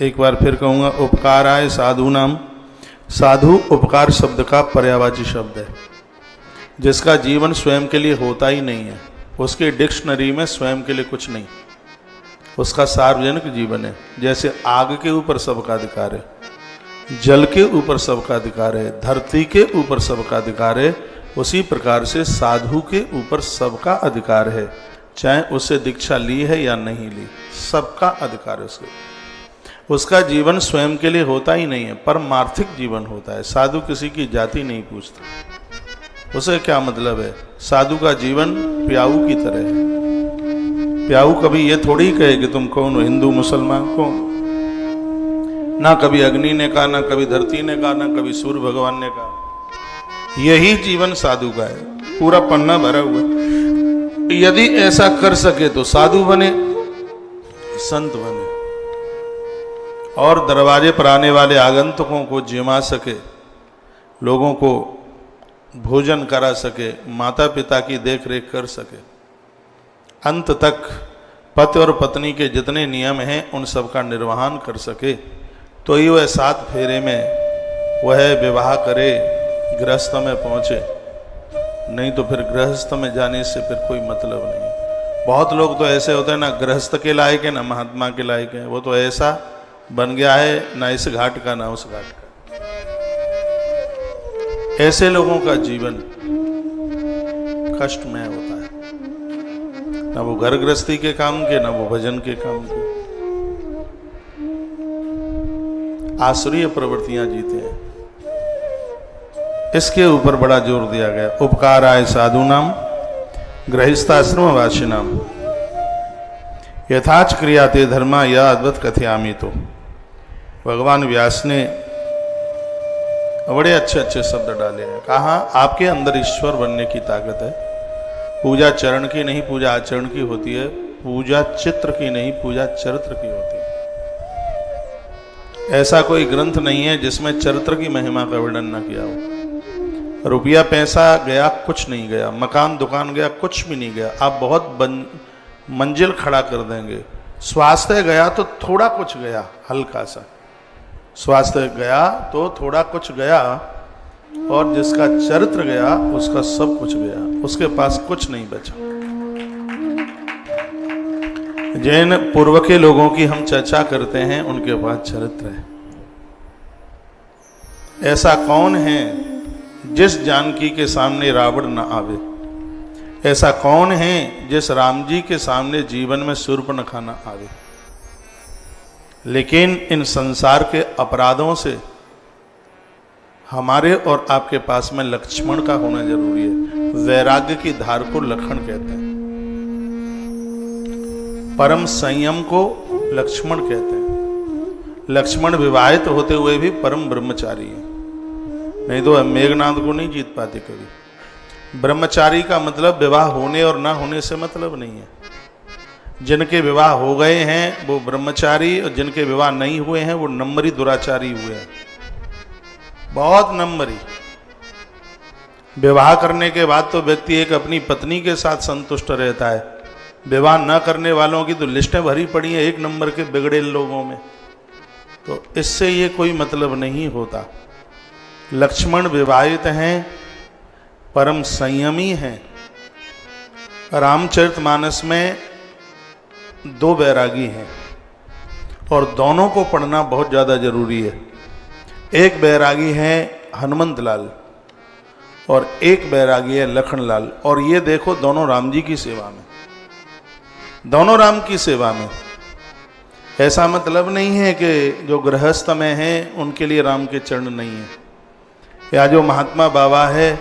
एक बार फिर कहूँगा, उपकाराय साधु नाम। साधु उपकार शब्द का पर्यायवाची शब्द है। जिसका जीवन स्वयं के लिए होता ही नहीं है, उसके डिक्शनरी में स्वयं के लिए कुछ नहीं, उसका सार्वजनिक जीवन है। जैसे आग के ऊपर सबका अधिकार है, जल के ऊपर सबका अधिकार है, धरती के ऊपर सबका अधिकार है, उसी प्रकार से साधु के ऊपर सबका अधिकार है। चाहे उससे दीक्षा ली है या नहीं ली, सबका अधिकार है उसके। उसका जीवन स्वयं के लिए होता ही नहीं है, परमार्थिक जीवन होता है। साधु किसी की जाति नहीं पूछता। उसे क्या मतलब है? साधु का जीवन प्याऊ की तरह है। प्याऊ कभी ये थोड़ी कहे कि तुम कौन हो, हिंदू मुसलमान कौन। ना कभी अग्नि ने कहा, ना कभी धरती ने कहा, ना कभी सूर्य भगवान ने कहा। यही जीवन साधु का है, पूरा पन्ना भरा हुआ। यदि ऐसा कर सके तो साधु बने, संत बने, और दरवाजे पर आने वाले आगंतुकों को जिमा सके, लोगों को भोजन करा सके, माता पिता की देख रेख कर सके, अंत तक पति और पत्नी के जितने नियम हैं उन सब का निर्वहन कर सके, तो ही वह 7 फेरे में वह विवाह करे, गृहस्थ में पहुँचे। नहीं तो फिर गृहस्थ में जाने से फिर कोई मतलब नहीं है। बहुत लोग तो ऐसे होते हैं, ना गृहस्थ के लायक है ना महात्मा के लायक है। वो तो ऐसा बन गया है, ना इस घाट का ना उस घाट का। ऐसे लोगों का जीवन कष्टमय होता है, ना वो घर गृहस्थी के काम के, ना वो भजन के काम के। आसुरीय प्रवृत्तियां जीते हैं। इसके ऊपर बड़ा जोर दिया गया। उपकाराय साधु नाम गृहस्थाश्रम वासी नाम यथाच क्रियाते धर्मा या अद्वत कथयामी। तो भगवान व्यास ने बड़े अच्छे अच्छे शब्द डाले हैं। कहा आपके अंदर ईश्वर बनने की ताकत है। पूजा चरण की नहीं, पूजा आचरण की होती है। पूजा चित्र की नहीं, पूजा चरित्र की होती है। ऐसा कोई ग्रंथ नहीं है जिसमें चरित्र की महिमा का वर्णन न किया हो। रुपया पैसा गया कुछ नहीं गया, मकान दुकान गया कुछ भी नहीं गया। आप बहुत मंजिल खड़ा कर देंगे। स्वास्थ्य गया तो थोड़ा कुछ गया, हल्का सा स्वास्थ्य गया तो थोड़ा कुछ गया, और जिसका चरित्र गया उसका सब कुछ गया, उसके पास कुछ नहीं बचा। जिन पूर्व के लोगों की हम चर्चा करते हैं उनके पास चरित्र है। ऐसा कौन है जिस जानकी के सामने रावण न आवे? ऐसा कौन है जिस राम जी के सामने जीवन में शूर्पणखा न आवे? लेकिन इन संसार के अपराधों से हमारे और आपके पास में लक्ष्मण का होना जरूरी है। वैराग्य की धार को लखन कहते हैं, परम संयम को लक्ष्मण कहते हैं। लक्ष्मण विवाहित होते हुए भी परम ब्रह्मचारी है, नहीं तो मेघनाद को नहीं जीत पाते कभी। ब्रह्मचारी का मतलब विवाह होने और ना होने से मतलब नहीं है। जिनके विवाह हो गए हैं वो ब्रह्मचारी, और जिनके विवाह नहीं हुए हैं वो नंबरी दुराचारी हुए हैं। बहुत नंबरी। विवाह करने के बाद तो व्यक्ति एक अपनी पत्नी के साथ संतुष्ट रहता है। विवाह न करने वालों की तो लिस्टें भरी पड़ी हैं 1 नंबर के बिगड़े लोगों में। तो इससे ये कोई मतलब नहीं होता। लक्ष्मण विवाहित हैं, परम संयमी हैं। रामचरितमानस में 2 बैरागी हैं और दोनों को पढ़ना बहुत ज़्यादा जरूरी है। एक बैरागी है हनुमंत लाल और एक बैरागी है लखन लाल। और ये देखो दोनों राम जी की सेवा में, दोनों राम की सेवा में। ऐसा मतलब नहीं है कि जो गृहस्थ में हैं उनके लिए राम के चरण नहीं है, या जो महात्मा बाबा है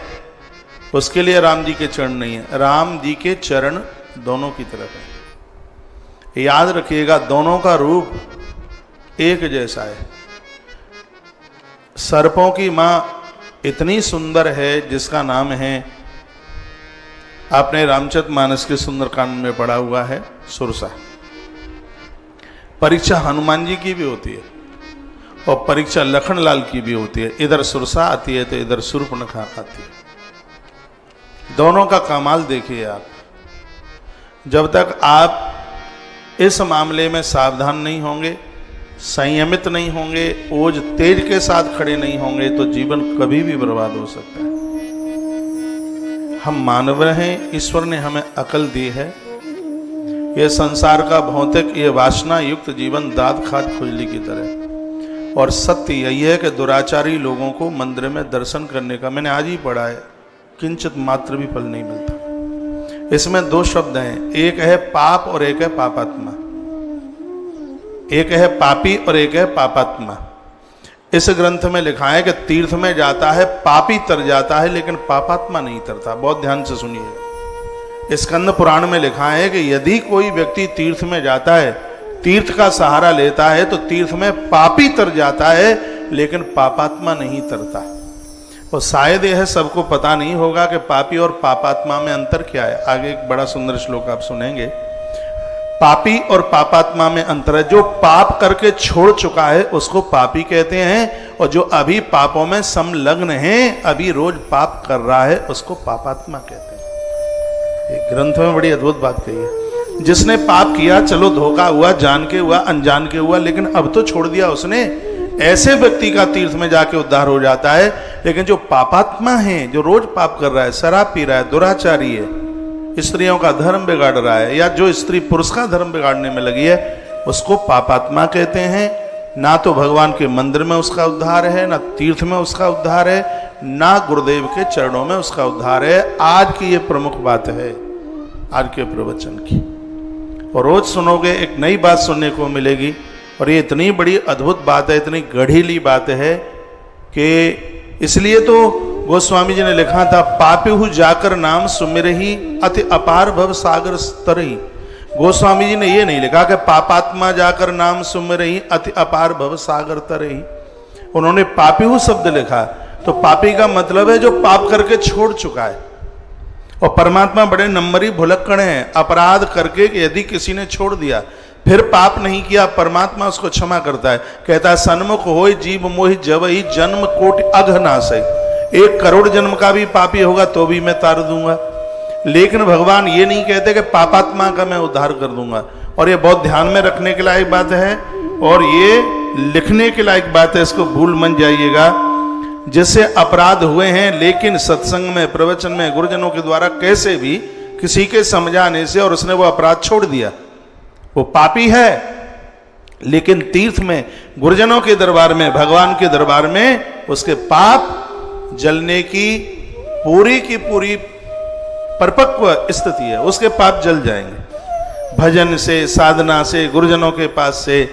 उसके लिए राम जी के चरण नहीं है। राम जी के चरण दोनों की तरफ है। याद रखिएगा, दोनों का रूप एक जैसा है। सर्पों की मां इतनी सुंदर है जिसका नाम है, आपने रामचरितमानस के सुंदरकांड में पढ़ा हुआ है, सुरसा। परीक्षा हनुमान जी की भी होती है और परीक्षा लखन लाल की भी होती है। इधर सुरसा आती है तो इधर शूर्पणखा आती है। दोनों का कमाल देखिए आप। जब तक आप इस मामले में सावधान नहीं होंगे, संयमित नहीं होंगे, ओज तेज के साथ खड़े नहीं होंगे तो जीवन कभी भी बर्बाद हो सकता है। हम मानव हैं, ईश्वर ने हमें अकल दी है। यह संसार का भौतिक, ये वासना युक्त जीवन दाद खाद खुजली की तरह। और सत्य यही है कि दुराचारी लोगों को मंदिर में दर्शन करने का, मैंने आज ही पढ़ा है, किंचित मात्र भी फल नहीं मिलता। इसमें दो शब्द हैं, एक है पाप और एक है पापात्मा। एक है पापी और एक है पापात्मा। इस ग्रंथ में लिखा है कि तीर्थ में जाता है पापी तर जाता है, लेकिन पापात्मा नहीं तरता। बहुत ध्यान से सुनिए, स्कंद पुराण में लिखा है कि यदि कोई व्यक्ति तीर्थ में जाता है, तीर्थ का सहारा लेता है, तो तीर्थ में पापी तर जाता है, लेकिन पापात्मा नहीं तरता। और शायद यह सबको पता नहीं होगा कि पापी और पापात्मा में अंतर क्या है। आगे एक बड़ा सुंदर श्लोक आप सुनेंगे। पापी और पापात्मा में अंतर है। जो पाप करके छोड़ चुका है उसको पापी कहते हैं, और जो अभी पापों में संलग्न है, अभी रोज पाप कर रहा है, उसको पापात्मा कहते हैं। एक ग्रंथ में बड़ी अद्भुत बात कही है। जिसने पाप किया, चलो धोखा हुआ, जान के हुआ, अनजान के हुआ, लेकिन अब तो छोड़ दिया उसने, ऐसे व्यक्ति का तीर्थ में जाके उद्धार हो जाता है। लेकिन जो पापात्मा है, जो रोज पाप कर रहा है, शराब पी रहा है, दुराचारी है, स्त्रियों का धर्म बिगाड़ रहा है, या जो स्त्री पुरुष का धर्म बिगाड़ने में लगी है, उसको पापात्मा कहते हैं। ना तो भगवान के मंदिर में उसका उद्धार है, ना तीर्थ में उसका उद्धार है, ना गुरुदेव के चरणों में उसका उद्धार है। आज की ये प्रमुख बात है, आज के प्रवचन की। और रोज सुनोगे एक नई बात सुनने को मिलेगी। और ये इतनी बड़ी अद्भुत बात है, इतनी गढ़ीली बात है कि इसलिए तो गोस्वामी जी ने लिखा था, पापीहु जाकर नाम सुमिरहि अति अपार भव सागर तरही। गोस्वामी जी ने ये नहीं लिखा कि पापात्मा जाकर नाम सुमिरहि अति अपार भव सागर तरही। उन्होंने पापीहु शब्द लिखा। तो पापी का मतलब है जो पाप करके छोड़ चुका है। और परमात्मा बड़े नंबरी भुलक्कड़ हैं। अपराध करके यदि किसी ने छोड़ दिया, फिर पाप नहीं किया, परमात्मा उसको क्षमा करता है। कहता है, सन्मुख होय जीव मोहि जवहि जन्म कोटि अघ नासै। 1 करोड़ जन्म का भी पापी होगा तो भी मैं तार दूंगा। लेकिन भगवान ये नहीं कहते कि पापात्मा का मैं उद्धार कर दूंगा। और ये बहुत ध्यान में रखने के लायक बात है, और ये लिखने के लायक बात है, इसको भूल मत जाइएगा। जिससे अपराध हुए हैं, लेकिन सत्संग में, प्रवचन में, गुरुजनों के द्वारा कैसे भी किसी के समझाने से, और उसने वो अपराध छोड़ दिया, वो पापी है। लेकिन तीर्थ में, गुरुजनों के दरबार में, भगवान के दरबार में उसके पाप जलने की पूरी परिपक्व स्थिति है। उसके पाप जल जाएंगे भजन से, साधना से, गुरुजनों के पास से,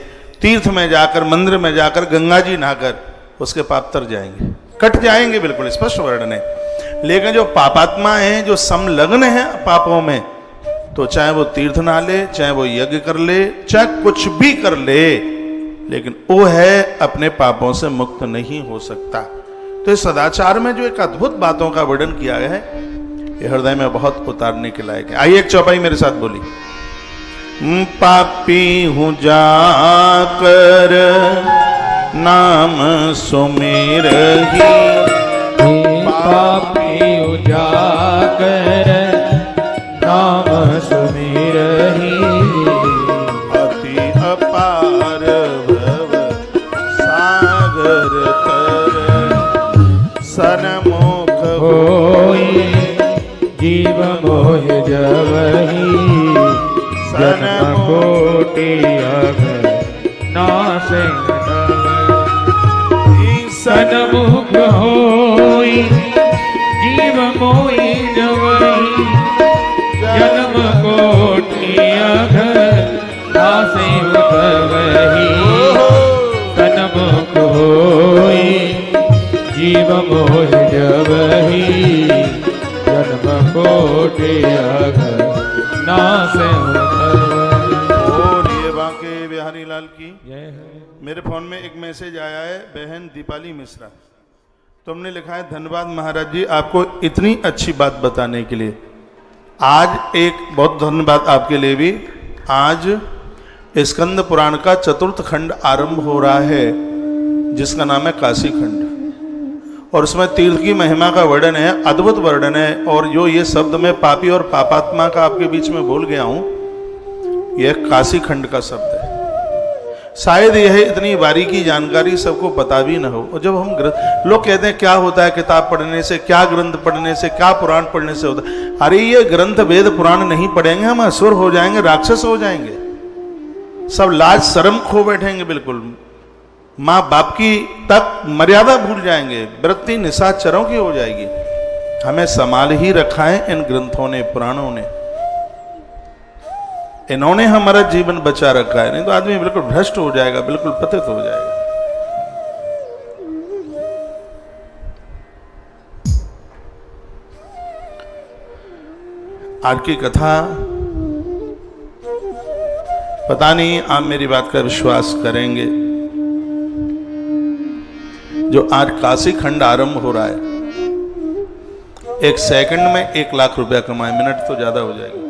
तीर्थ में जाकर, मंदिर में जाकर, गंगा जी नहाकर उसके पाप तर जाएंगे, कट जाएंगे, बिल्कुल स्पष्ट वर्णन है। लेकिन जो पापात्मा हैं, जो संलग्न हैं पापों में, तो चाहे वो तीर्थ नहा ले, चाहे वो यज्ञ कर ले, चाहे कुछ भी कर ले, लेकिन वो है अपने पापों से मुक्त नहीं हो सकता। तो इस सदाचार में जो एक अद्भुत बातों का वर्णन किया गया है, ये हृदय में बहुत उतारने के लायक है। आइए एक चौपाई मेरे साथ बोली। पापी हूँ जाकर नाम सुमिरहि, पापी हूँ जाकर नाम सुमिरहि, अति अपार भव सागर तर सन्मुख होई जीव मोह जवहि जन्म कोटि अघ नासै सन्मुख होई जीव मोहि जवहि जन्म कोटि अघ नासै तवहि सन्मुख होई जीव मोहि जवहि जन्म कोटि अघ नासै बोलिए बांके बिहारी लाल की। जय। मेरे फोन में एक मैसेज आया है, बहन दीपाली मिश्रा, तुमने लिखा है, धन्यवाद महाराज जी आपको इतनी अच्छी बात बताने के लिए। आज एक बहुत धन्यवाद आपके लिए भी। आज स्कंद पुराण का 4th खंड आरंभ हो रहा है, जिसका नाम है काशी खंड, और उसमें तीर्थ की महिमा का वर्णन है, अद्भुत वर्णन है। और जो ये शब्द मैं पापी और पापात्मा का आपके बीच में बोल गया हूं, यह काशी खंड का शब्द है। शायद यह इतनी बारीकी जानकारी सबको पता भी न हो। और जब हम लोग कहते हैं क्या होता है किताब पढ़ने से, क्या ग्रंथ पढ़ने से, क्या पुराण पढ़ने से होता है। अरे ये ग्रंथ वेद पुराण नहीं पढ़ेंगे हम असुर हो जाएंगे, राक्षस हो जाएंगे, सब लाज शर्म खो बैठेंगे, बिल्कुल माँ बाप की तक मर्यादा भूल जाएंगे, वृत्ति निशाचरों की हो जाएगी। हमें संभाल ही रखा है इन ग्रंथों ने, पुराणों ने, इन्होंने हमारा जीवन बचा रखा है, नहीं तो आदमी बिल्कुल भ्रष्ट हो जाएगा, बिल्कुल पतित हो जाएगा। आज की कथा, पता नहीं आप मेरी बात का विश्वास करेंगे, जो आज काशी खंड आरंभ हो रहा है, 1 सेकंड में 1 लाख रुपया कमाए, मिनट तो ज्यादा हो जाएगा,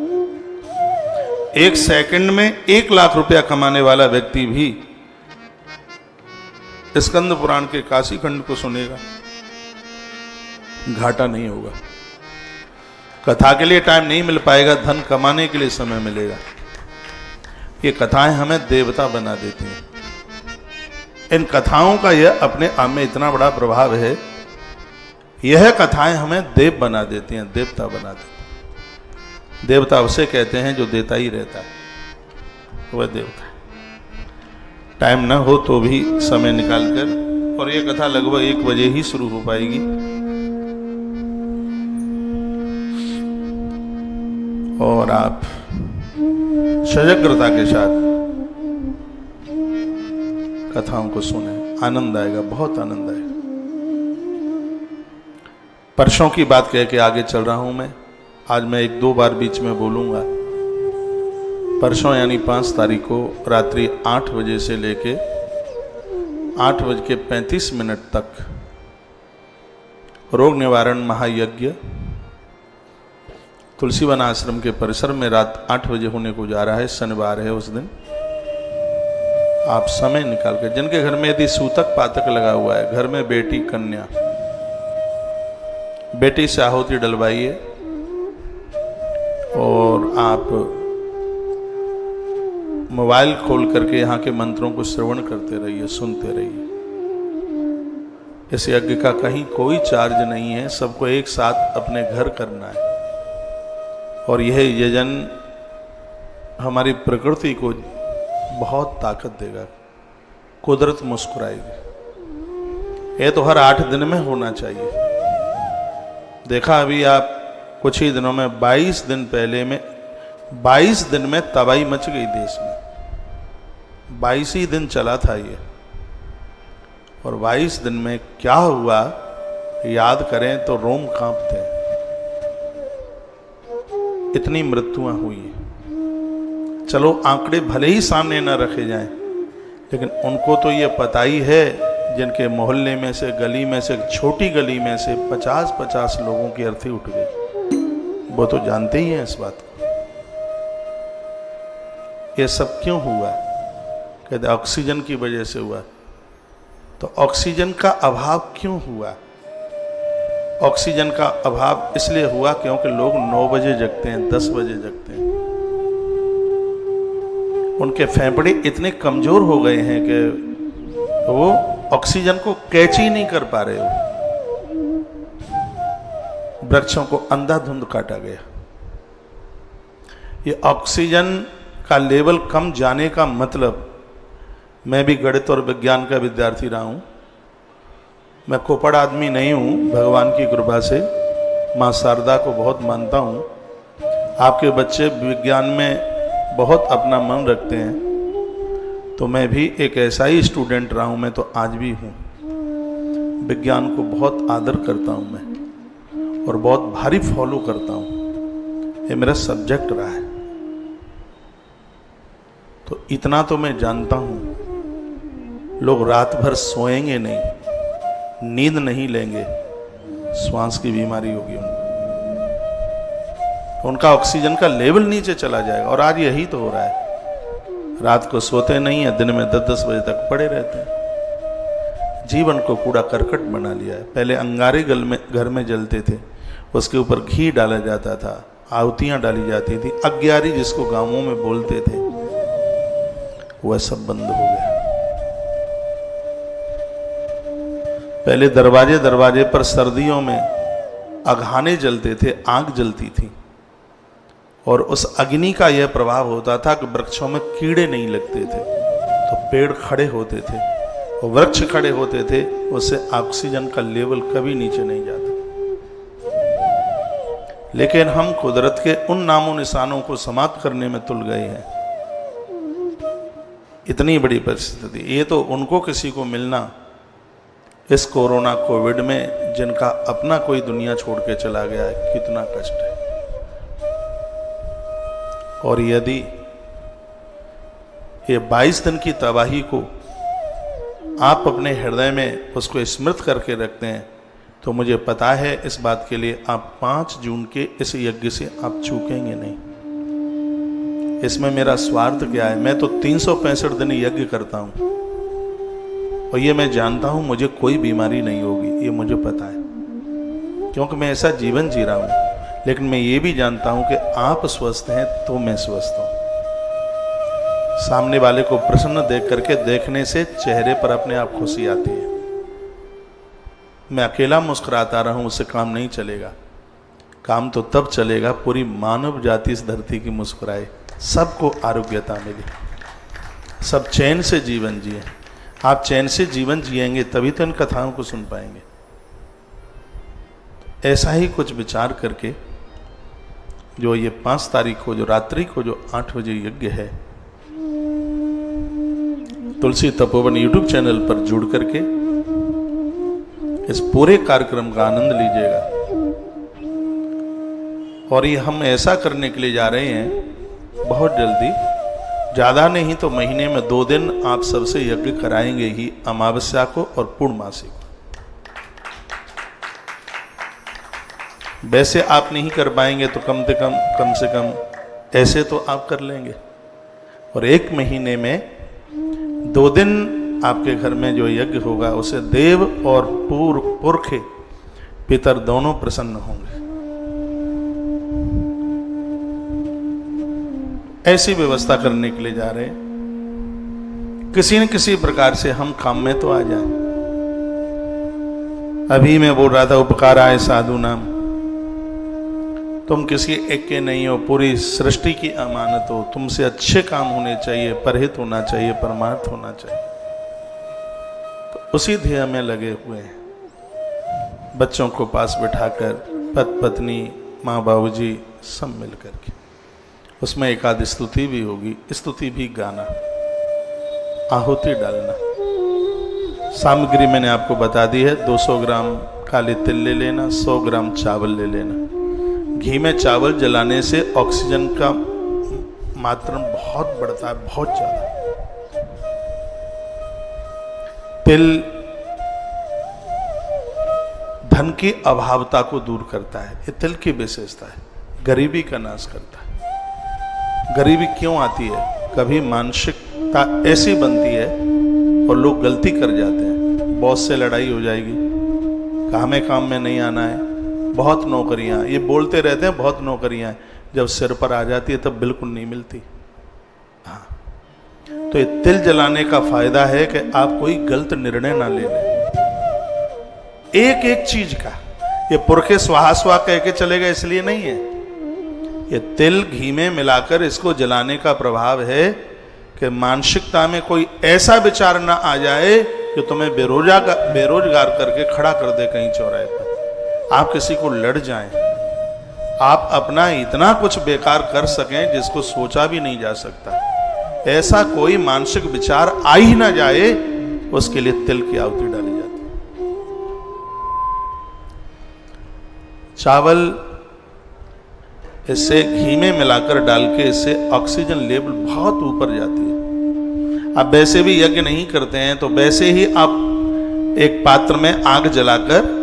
1 सेकंड में 1 लाख रुपया कमाने वाला व्यक्ति भी स्कंद पुराण के काशी खंड को सुनेगा, घाटा नहीं होगा। कथा के लिए टाइम नहीं मिल पाएगा, धन कमाने के लिए समय मिलेगा। ये कथाएं हमें देवता बना देती हैं। इन कथाओं का यह अपने आप में इतना बड़ा प्रभाव है, यह कथाएं हमें देव बना देती हैं, देवता बना देती हैं। देवता उसे कहते हैं जो देता ही रहता है, वह देवता है। टाइम न हो तो भी समय निकालकर, और यह कथा लगभग 1 बजे ही शुरू हो पाएगी। और आप सजगता के साथ कथाओं को सुने, आनंद आएगा, बहुत आनंद आएगा। परसों की बात कह के आगे चल रहा हूं मैं, आज मैं 1-2 बार बीच में बोलूंगा। परसों यानी 5 तारीख को रात्रि 8 बजे से लेके 8:35 तक रोग निवारण महायज्ञ तुलसीवन आश्रम के परिसर में रात 8 बजे होने को जा रहा है। शनिवार है उस दिन। आप समय निकाल कर, जिनके घर में यदि सूतक पातक लगा हुआ है, घर में बेटी कन्या, बेटी से आहुति डलवाइए और आप मोबाइल खोल करके यहाँ के मंत्रों को श्रवण करते रहिए, सुनते रहिए। इस यज्ञ का कहीं कोई चार्ज नहीं है, सबको एक साथ अपने घर करना है। और यह यजन हमारी प्रकृति को बहुत ताकत देगा, कुदरत मुस्कुराएगी। यह तो हर 8 दिन में होना चाहिए। देखा अभी आप कुछ ही दिनों में, 22 दिन पहले में, 22 दिन में तबाही मच गई देश में। 22 ही दिन चला था ये, और 22 दिन में क्या हुआ याद करें तो रोम कांपते हैं। इतनी मृत्युआं हुई हैं। चलो आंकड़े भले ही सामने न रखे जाएं, लेकिन उनको तो ये पता ही है, जिनके मोहल्ले में से, गली में से, छोटी गली में से 50-50 लोगों की अर्थी उठ गई, वो तो जानते ही हैं इस बात को। ये सब क्यों हुआ? कहते ऑक्सीजन की वजह से हुआ। तो ऑक्सीजन का अभाव क्यों हुआ? ऑक्सीजन का अभाव इसलिए हुआ क्योंकि लोग 9 बजे जगते हैं, 10 बजे जगते हैं। उनके फेफड़े इतने कमजोर हो गए हैं कि वो ऑक्सीजन को कैच ही नहीं कर पा रहे हो। वृक्षों को अंधाधुंध काटा गया। ये ऑक्सीजन का लेवल कम जाने का मतलब, मैं भी गणित और विज्ञान का विद्यार्थी रहा हूं, मैं कोपड़ आदमी नहीं हूं, भगवान की कृपा से मां शारदा को बहुत मानता हूं। आपके बच्चे विज्ञान में बहुत अपना मन रखते हैं, तो मैं भी एक ऐसा ही स्टूडेंट रहा हूं, मैं तो आज भी हूं। विज्ञान को बहुत आदर करता हूं मैं, और बहुत भारी फॉलो करता हूं। ये मेरा सब्जेक्ट रहा है। तो इतना तो मैं जानता हूं, लोग रात भर सोएंगे नहीं, नींद नहीं लेंगे, श्वास की बीमारी होगी उनका ऑक्सीजन का लेवल नीचे चला जाएगा। और आज यही तो हो रहा है। रात को सोते नहीं है, दिन में 10-10 बजे तक पड़े रहते हैं। जीवन को कूड़ा करकट बना लिया है। पहले अंगारे घर में जलते थे, उसके ऊपर घी डाला जाता था, आहुतियां डाली जाती थी, अग्यारी जिसको गांवों में बोलते थे, वह सब बंद हो गया। पहले दरवाजे दरवाजे पर सर्दियों में अघाने जलते थे, आग जलती थी, और उस अग्नि का यह प्रभाव होता था कि वृक्षों में कीड़े नहीं लगते थे, तो पेड़ खड़े होते थे, और वृक्ष खड़े होते थे, उससे ऑक्सीजन का लेवल कभी नीचे नहीं जाता। लेकिन हम कुदरत के उन नामों निशानों को समाप्त करने में तुल गए हैं। इतनी बड़ी परिस्थिति, ये तो उनको किसी को मिलना इस कोरोना कोविड में जिनका अपना कोई दुनिया छोड़ के चला गया है, कितना कष्ट है। और यदि ये 22 दिन की तबाही को आप अपने हृदय में उसको स्मृत करके रखते हैं, तो मुझे पता है इस बात के लिए आप 5 जून के इस यज्ञ से आप चूकेंगे नहीं। इसमें मेरा स्वार्थ क्या है? मैं तो 365 दिन यज्ञ करता हूं, और ये मैं जानता हूं मुझे कोई बीमारी नहीं होगी, ये मुझे पता है, क्योंकि मैं ऐसा जीवन जी रहा हूं। लेकिन मैं ये भी जानता हूं कि आप स्वस्थ हैं तो मैं स्वस्थ हूं। सामने वाले को प्रसन्न देख करके देखने से चेहरे पर अपने आप खुशी आती है। मैं अकेला मुस्कुराता रहा हूं, उससे काम नहीं चलेगा। काम तो तब चलेगा पूरी मानव जाति इस धरती की मुस्कुराए, सबको आरोग्यता मिले, सब चैन से जीवन जिए। आप चैन से जीवन जिएंगे तभी तो इन कथाओं को सुन पाएंगे। ऐसा ही कुछ विचार करके जो ये 5 तारीख को, जो रात्रि को, जो 8 बजे यज्ञ है, तुलसी तपोवन यूट्यूब चैनल पर जुड़ करके इस पूरे कार्यक्रम का आनंद लीजिएगा। और ये हम ऐसा करने के लिए जा रहे हैं बहुत जल्दी, ज़्यादा नहीं तो महीने में 2 दिन आप सबसे यज्ञ कराएंगे ही, अमावस्या को और पूर्णमासी को। वैसे आप नहीं कर पाएंगे तो कम से कम ऐसे तो आप कर लेंगे। और 1 महीने में 2 दिन आपके घर में जो यज्ञ होगा उसे देव और पुरखे पितर दोनों प्रसन्न होंगे। ऐसी व्यवस्था करने के लिए जा रहे हैं, किसी न किसी प्रकार से हम काम में तो आ जाएं। अभी मैं बोल रहा था उपकार आए साधु नाम, तुम किसी एक के नहीं हो, पूरी सृष्टि की अमानत हो। तुमसे अच्छे काम होने चाहिए, परहित होना चाहिए, परमार्थ होना चाहिए। तो उसी ध्येय में लगे हुए हैं, बच्चों को पास बिठाकर, पति पत्नी, माँ बाबूजी सब मिल करके। उसमें एक आध स्तुति भी होगी, स्तुति भी गाना, आहुति डालना। सामग्री मैंने आपको बता दी है। 200 ग्राम काले तिल ले लेना, 100 ग्राम चावल ले लेना। घी में चावल जलाने से ऑक्सीजन का मात्रा बहुत बढ़ता है, बहुत ज्यादा। तिल धन की अभावता को दूर करता है, ये तिल की विशेषता है। गरीबी का नाश करता है। गरीबी क्यों आती है? कभी मानसिकता ऐसी बनती है और लोग गलती कर जाते हैं। बॉस से लड़ाई हो जाएगी, काम में नहीं आना है, बहुत नौकरियां, ये बोलते रहते हैं बहुत नौकरियां हैं, जब सिर पर आ जाती है तब बिल्कुल नहीं मिलती। हाँ, तो ये तिल जलाने का फायदा है कि आप कोई गलत निर्णय ना ले लें। एक एक चीज का, ये पुरखे स्वाहा स्वाहा कह के चलेगा इसलिए नहीं है। ये तिल घी में मिलाकर इसको जलाने का प्रभाव है कि मानसिकता में कोई ऐसा विचार ना आ जाए कि तुम्हें बेरोजगार करके खड़ा कर दे कहीं चौराहे पर। आप किसी को लड़ जाएं, आप अपना इतना कुछ बेकार कर सकें जिसको सोचा भी नहीं जा सकता, ऐसा कोई मानसिक विचार आ ही ना जाए, उसके लिए तिल की आहुति डाली जाती है। चावल इससे घी में मिलाकर डाल के इससे ऑक्सीजन लेवल बहुत ऊपर जाती है। आप वैसे भी यज्ञ नहीं करते हैं तो वैसे ही आप एक पात्र में आग जलाकर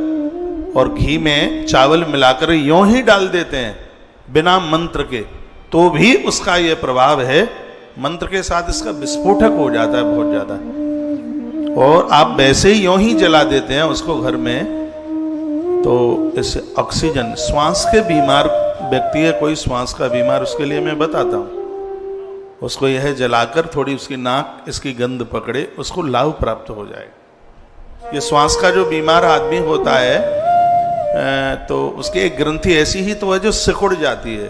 और घी में चावल मिलाकर यों ही डाल देते हैं बिना मंत्र के, तो भी उसका यह प्रभाव है। मंत्र के साथ इसका विस्फोटक हो जाता है बहुत ज्यादा। और आप वैसे ही यों ही जला देते हैं उसको घर में, तो इससे ऑक्सीजन, श्वास के बीमार व्यक्ति है, कोई श्वास का बीमार, उसके लिए मैं बताता हूँ, उसको यह जलाकर थोड़ी उसकी नाक इसकी गंध पकड़े, उसको लाभ प्राप्त हो जाएगा। ये श्वास का जो बीमार आदमी होता है तो उसकी एक ग्रंथि ऐसी ही तो है जो सिकुड़ जाती है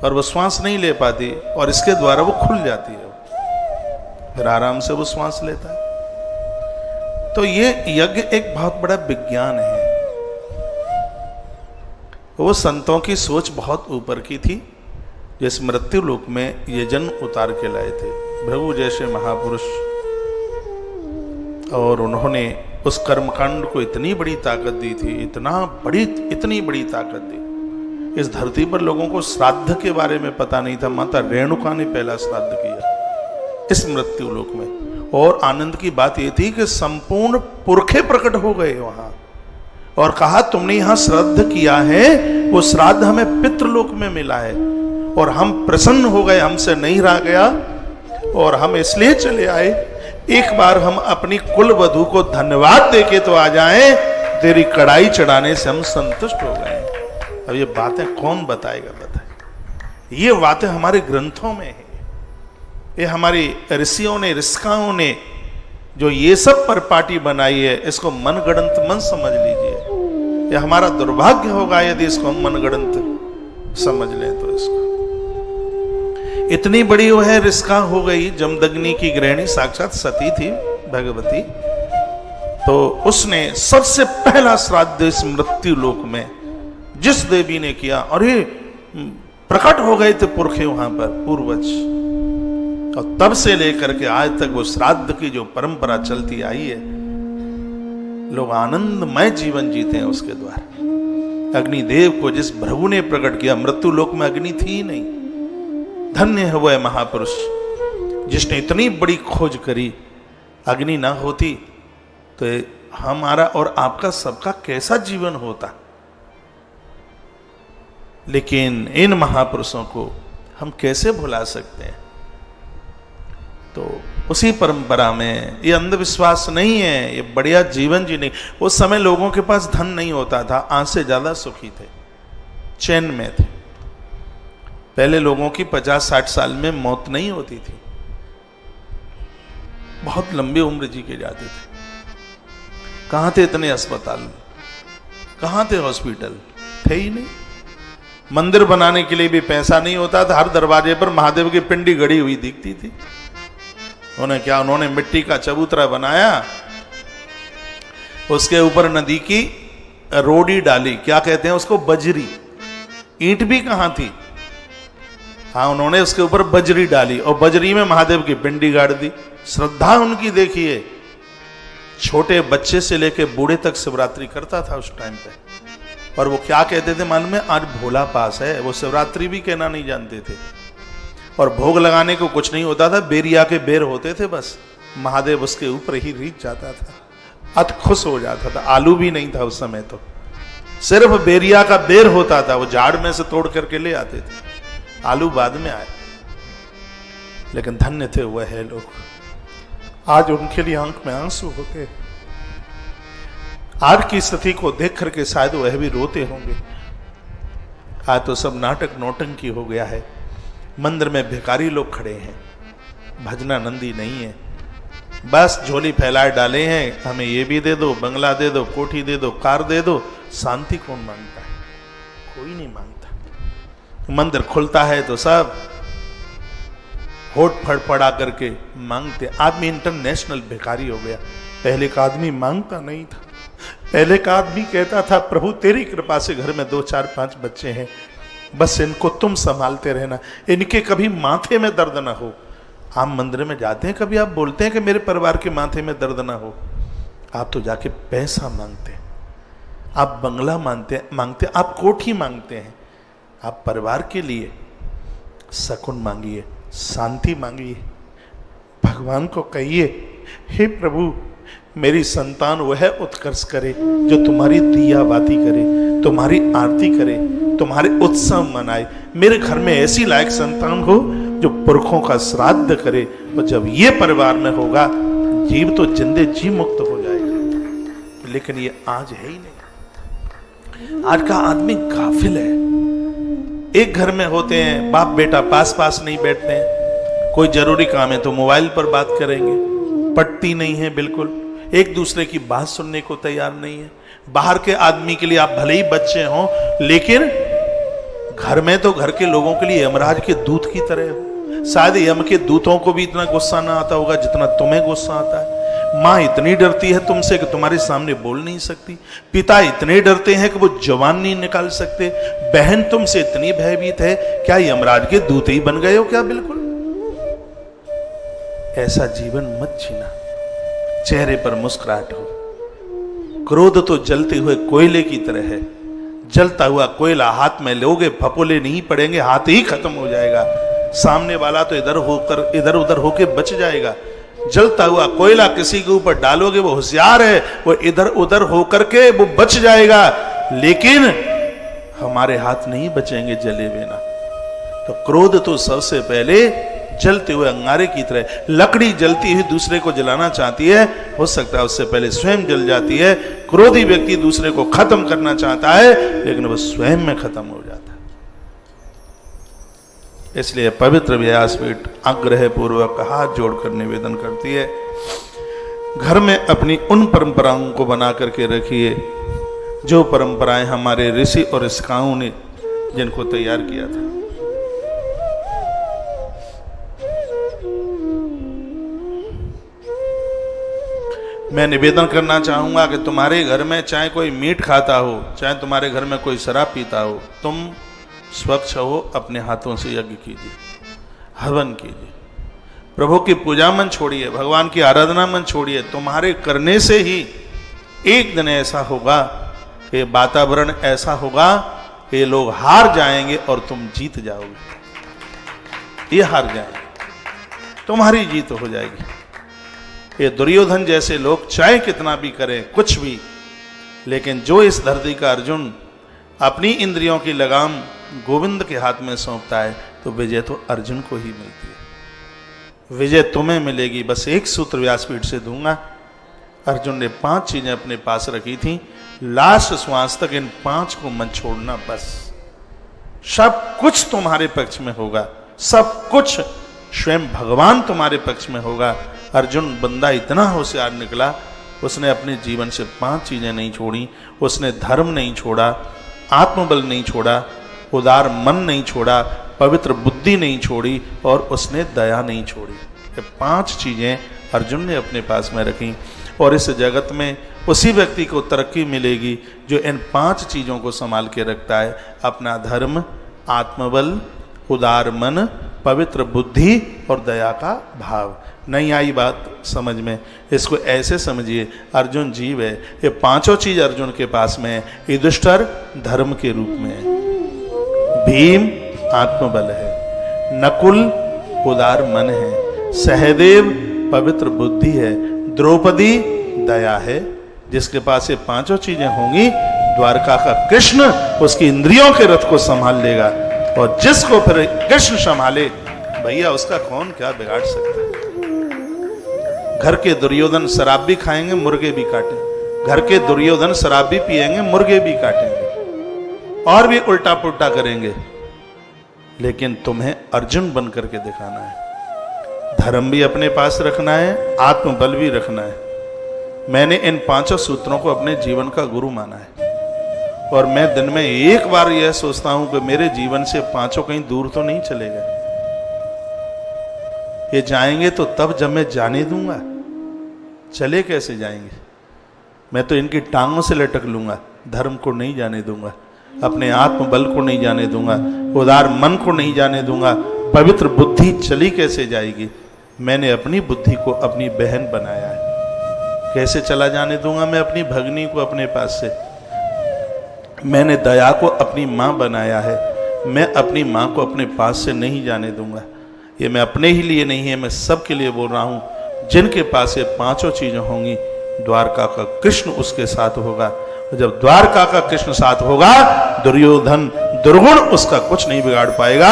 और वो श्वास नहीं ले पाती, और इसके द्वारा वो खुल जाती है, फिर आराम से वो श्वास लेता है। तो ये यज्ञ एक बहुत बड़ा विज्ञान है। वो संतों की सोच बहुत ऊपर की थी, जिस मृत्यु लोक में ये जन्म उतार के लाए थे भृगु जैसे महापुरुष, और उन्होंने उस कर्मकांड को इतनी बड़ी ताकत दी थी, इतनी बड़ी ताकत दी। इस धरती पर लोगों को श्राद्ध के बारे में पता नहीं था। माता रेणुका ने पहला श्राद्ध किया इस मृत्यु लोक में, और आनंद की बात यह थी कि संपूर्ण पुरखे प्रकट हो गए वहां, और कहा तुमने यहां श्राद्ध किया है, वो श्राद्ध हमें पितृलोक में मिला है, और हम प्रसन्न हो गए, हमसे नहीं रह गया, और हम इसलिए चले आए, एक बार हम अपनी कुल वधू को धन्यवाद देके तो आ जाएं, तेरी कड़ाई चढ़ाने से हम संतुष्ट हो गए। अब ये बातें कौन बताएगा, बताए? ये बातें हमारे ग्रंथों में है, ये हमारी ऋषियों ने, ऋषिकाओं ने जो ये सब परपाटी बनाई है, इसको मनगढ़ंत मन समझ लीजिए। ये हमारा दुर्भाग्य होगा यदि इसको हम मनगढ़ंत समझ लें तो। इसको इतनी बड़ी वो है ऋषिका हो गई, जमदग्नि की गृहिणी साक्षात सती थी भगवती, तो उसने सबसे पहला श्राद्ध इस मृत्यु लोक में जिस देवी ने किया, और ये प्रकट हो गए थे पुरखे वहां पर, पूर्वज, और तब से लेकर के आज तक वो श्राद्ध की जो परंपरा चलती आई है, लोग आनंदमय जीवन जीते हैं उसके द्वारा। अग्निदेव को जिस भृगु ने प्रकट किया, मृत्यु लोक में अग्नि थी ही नहीं। धन्य है वह महापुरुष जिसने इतनी बड़ी खोज करी। अग्नि ना होती तो हमारा और आपका सबका कैसा जीवन होता। लेकिन इन महापुरुषों को हम कैसे भुला सकते हैं। तो उसी परंपरा में, ये अंधविश्वास नहीं है, ये बढ़िया जीवन जीने। उस समय लोगों के पास धन नहीं होता था, आज से ज्यादा सुखी थे, चैन में थे। पहले लोगों की 50-60 साल में मौत नहीं होती थी, बहुत लंबी उम्र जी के जाते थे। कहां थे इतने अस्पताल, कहां थे हॉस्पिटल, थे ही नहीं। मंदिर बनाने के लिए भी पैसा नहीं होता था, हर दरवाजे पर महादेव की पिंडी गड़ी हुई दिखती थी। उन्होंने मिट्टी का चबूतरा बनाया, उसके ऊपर नदी की रोडी डाली, क्या कहते हैं उसको, बजरी। ईंट भी कहां थी, हाँ उन्होंने उसके ऊपर बजरी डाली, और बजरी में महादेव की पिंडी गाड़ दी। श्रद्धा उनकी देखिए, छोटे बच्चे से लेके बूढ़े तक शिवरात्रि करता था उस टाइम पे। और वो क्या कहते थे मालूम है, आज भोला पास है, वो शिवरात्रि भी कहना नहीं जानते थे। और भोग लगाने को कुछ नहीं होता था, बेरिया के बेर होते थे बस, महादेव उसके ऊपर ही रीत जाता था, अत खुश हो जाता था। आलू भी नहीं था उस समय, तो सिर्फ बेरिया का बेर होता था, वो झाड़ में से तोड़ करके ले आते थे, आलू बाद में आए। लेकिन धन्य थे वह है लोग, आज उनके लिए आंख में आंसू होते। आज की स्थिति को देख करके शायद वह भी रोते होंगे। आज तो सब नाटक नौटंकी हो गया है। मंदिर में भिखारी लोग खड़े हैं, भजना नंदी नहीं है, बस झोली फैलाए डाले हैं, हमें ये भी दे दो, बंगला दे दो, कोठी दे दो, कार दे दो। शांति कौन मांगता है, कोई नहीं मांगता। मंदिर खुलता है तो सब होठ फड़फड़ा करके मांगते। आदमी इंटरनेशनल भिखारी हो गया। पहले का आदमी मांगता नहीं था, पहले का आदमी कहता था प्रभु तेरी कृपा से घर में 2, 4, 5 बच्चे हैं, बस इनको तुम संभालते रहना, इनके कभी माथे में दर्द ना हो। आप मंदिर में जाते हैं, कभी आप बोलते हैं कि मेरे परिवार के माथे में दर्द ना हो? आप तो जाके पैसा मांगते हैं, आप बंगला मांगते, आप कोठी मांगते हैं। आप परिवार के लिए सुकून मांगिए, शांति मांगिए, भगवान को कहिए हे प्रभु मेरी संतान वह उत्कर्ष करे जो तुम्हारी दिया बाती करे, तुम्हारी आरती करे, तुम्हारे उत्सव मनाए। मेरे घर में ऐसी लायक संतान हो जो पुरखों का श्राद्ध करे, और जब ये परिवार में होगा जीव तो जिंदे जी मुक्त हो जाएगा। लेकिन ये आज है ही नहीं। आज का आदमी गाफिल है। एक घर में होते हैं, बाप बेटा पास पास नहीं बैठते हैं, कोई जरूरी काम है तो मोबाइल पर बात करेंगे, पटती नहीं है बिल्कुल। एक दूसरे की बात सुनने को तैयार नहीं है। बाहर के आदमी के लिए आप भले ही बच्चे हों, लेकिन घर में तो घर के लोगों के लिए यमराज के दूत की तरह हो। शायद यम के दूतों को भी इतना गुस्सा ना आता होगा जितना तुम्हें गुस्सा आता है। माँ इतनी डरती है तुमसे कि तुम्हारे सामने बोल नहीं सकती। पिता इतने डरते हैं कि वो जवान नहीं निकाल सकते। बहन तुमसे इतनी भयभीत है, क्या यमराज के दूत ही बन गए हो क्या? बिल्कुल ऐसा जीवन मत जीना। चेहरे पर मुस्कुराहट हो। क्रोध तो जलते हुए कोयले की तरह है। जलता हुआ कोयला हाथ में लोगे, फपोले नहीं पड़ेंगे, हाथ ही खत्म हो जाएगा। सामने वाला तो इधर उधर होके बच जाएगा। जलता हुआ कोयला किसी के ऊपर डालोगे, वो होशियार है, वो इधर उधर होकर के वो बच जाएगा, लेकिन हमारे हाथ नहीं बचेंगे जले बिना। तो क्रोध तो सबसे पहले जलते हुए अंगारे की तरह, लकड़ी जलती हुई दूसरे को जलाना चाहती है, हो सकता है उससे पहले स्वयं जल जाती है। क्रोधी व्यक्ति दूसरे को खत्म करना चाहता है, लेकिन वह स्वयं में खत्म हो जाता है। इसलिए पवित्र व्यासपीठ आग्रह पूर्वक हाथ जोड़कर निवेदन करती है, घर में अपनी उन परंपराओं को बना करके रखिए जो परंपराएं हमारे ऋषि और ऋषिकाओं ने जिनको तैयार किया था। मैं निवेदन करना चाहूंगा कि तुम्हारे घर में चाहे कोई मीट खाता हो, चाहे तुम्हारे घर में कोई शराब पीता हो, तुम स्वच्छ हो, अपने हाथों से यज्ञ कीजिए, हवन कीजिए, प्रभु की पूजा मन छोड़िए, भगवान की आराधना मन छोड़िए। तुम्हारे करने से ही एक दिन ऐसा होगा कि वातावरण ऐसा होगा कि लोग हार जाएंगे और तुम जीत जाओगे। ये हार जाएंगे, तुम्हारी जीत हो जाएगी। ये दुर्योधन जैसे लोग चाहे कितना भी करें, कुछ भी, लेकिन जो इस धरती का अर्जुन अपनी इंद्रियों की लगाम गोविंद के हाथ में सौंपता है, तो विजय तो अर्जुन को ही मिलती है। विजय तुम्हें मिलेगी। बस एक सूत्र व्यासपीठ से दूंगा। अर्जुन ने 5 चीजें अपने पास रखी थी, लास्ट श्वास तक इन 5 को मत छोड़ना। बस सब कुछ तुम्हारे पक्ष में होगा, सब कुछ स्वयं भगवान तुम्हारे पक्ष में होगा। अर्जुन बंदा इतना होशियार निकला, उसने अपने जीवन से 5 चीजें नहीं छोड़ी। उसने धर्म नहीं छोड़ा, आत्मबल नहीं छोड़ा, उदार मन नहीं छोड़ा, पवित्र बुद्धि नहीं छोड़ी, और उसने दया नहीं छोड़ी। ये 5 चीजें अर्जुन ने अपने पास में रखी। और इस जगत में उसी व्यक्ति को तरक्की मिलेगी जो इन 5 चीजों को संभाल के रखता है, अपना धर्म, आत्मबल, उदार मन, पवित्र बुद्धि और दया का भाव। नहीं आई बात समझ में? इसको ऐसे समझिए, अर्जुन जीव है, ये 5 चीज अर्जुन के पास में है। युधिष्ठिर धर्म के रूप में है, भीम आत्मबल है, नकुल उदार मन है, सहदेव पवित्र बुद्धि है, द्रौपदी दया है। जिसके पास ये 5 चीजें होंगी, द्वारका का कृष्ण उसकी इंद्रियों के रथ को संभाल लेगा। और जिसको फिर कृष्ण संभाले, भैया उसका कौन क्या बिगाड़ सकता है? घर के दुर्योधन शराब भी खाएंगे, मुर्गे भी काटेंगे। घर के दुर्योधन शराब भी पिएंगे, मुर्गे भी काटेंगे, और भी उल्टा पुल्टा करेंगे, लेकिन तुम्हें अर्जुन बन करके दिखाना है। धर्म भी अपने पास रखना है, आत्मबल भी रखना है। मैंने इन 5 सूत्रों को अपने जीवन का गुरु माना है, और मैं दिन में एक बार यह सोचता हूं कि मेरे जीवन से 5 कहीं दूर तो नहीं चले गए। ये जाएंगे तो तब जब मैं जाने दूंगा, चले कैसे जाएंगे? मैं तो इनकी टांगों से लटक लूंगा, धर्म को नहीं जाने दूंगा, अपने आत्मबल को नहीं जाने दूंगा, उदार मन को नहीं जाने दूंगा, पवित्र बुद्धि चली कैसे जाएगी? मैंने अपनी बुद्धि को अपनी बहन बनाया है, कैसे चला जाने दूंगा मैं अपनी भगनी को अपने पास से? मैंने दया को अपनी माँ बनाया है, मैं अपनी माँ को अपने पास से नहीं जाने दूंगा। ये मैं अपने ही लिए नहीं है, मैं सबके लिए बोल रहा हूँ। जिनके पास ये 5 चीजें होंगी, द्वारका का कृष्ण उसके साथ होगा। और जब द्वारका का कृष्ण साथ होगा, दुर्योधन दुर्गुण उसका कुछ नहीं बिगाड़ पाएगा,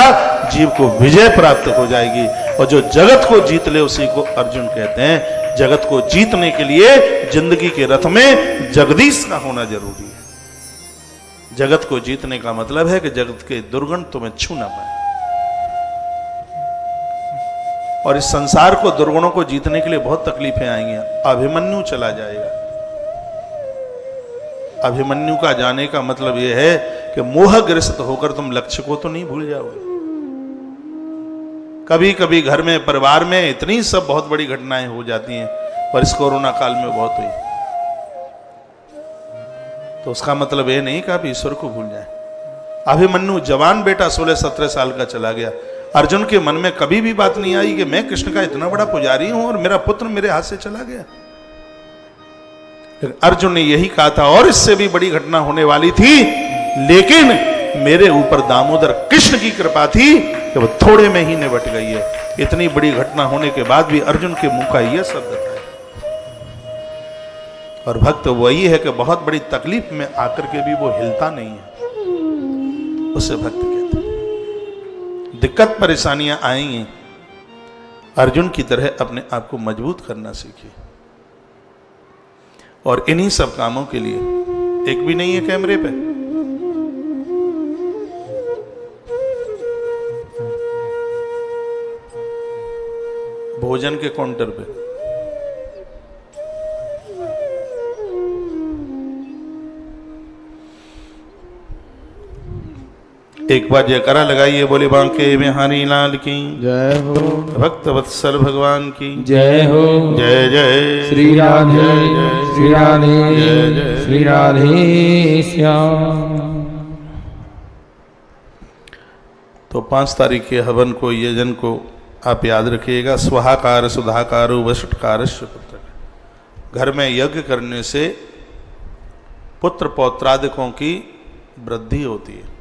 जीव को विजय प्राप्त हो जाएगी। और जो जगत को जीत ले उसी को अर्जुन कहते हैं। जगत को जीतने के लिए जिंदगी के रथ में जगदीश का होना जरूरी है। जगत को जीतने का मतलब है कि जगत के दुर्गुण तुम्हें छू ना पाए। और इस संसार को, दुर्गुणों को जीतने के लिए बहुत तकलीफें आएंगी। अभिमन्यु चला जाएगा। अभिमन्यु का जाने का मतलब यह है कि मोहग्रस्त होकर तुम लक्ष्य को तो नहीं भूल जाओगे। कभी कभी घर में, परिवार में इतनी सब बहुत बड़ी घटनाएं हो जाती हैं, पर इस कोरोना काल में बहुत हुई। तो उसका मतलब ये नहीं कि आप ईश्वर को भूल जाएं। अभिमन्यु जवान बेटा 16-17 साल का चला गया। अर्जुन के मन में कभी भी बात नहीं आई कि मैं कृष्ण का इतना बड़ा पुजारी हूं और मेरा पुत्र मेरे हाथ से चला गया। अर्जुन ने यही कहा था, और इससे भी बड़ी घटना होने वाली थी, लेकिन मेरे ऊपर दामोदर कृष्ण की कृपा थी कि वो थोड़े में ही निपट गई है। इतनी बड़ी घटना होने के बाद भी अर्जुन के मुंह का यह शब्द था। और भक्त वही है कि बहुत बड़ी तकलीफ में आकर के भी वो हिलता नहीं है, उसे भक्त कहते हैं। दिक्कत परेशानियां आएंगी, अर्जुन की तरह अपने आप को मजबूत करना सीखिए। और इन्हीं सब कामों के लिए एक भी नहीं है कैमरे पे, भोजन के काउंटर पे एक बार जयकारा लगाइए, बोले बांके बिहारी लाल की जय हो, भक्त वत्सल भगवान की जय हो, जय जय श्री राधे श्री राधे जय जय श्री राधे श्याम। तो 5 तारीख के हवन को, यजन को आप याद रखिएगा। स्वाहाकार सुधाकारो वषटकारस्य पुत्र। घर में यज्ञ करने से पुत्र पौत्रादिकों की वृद्धि होती है,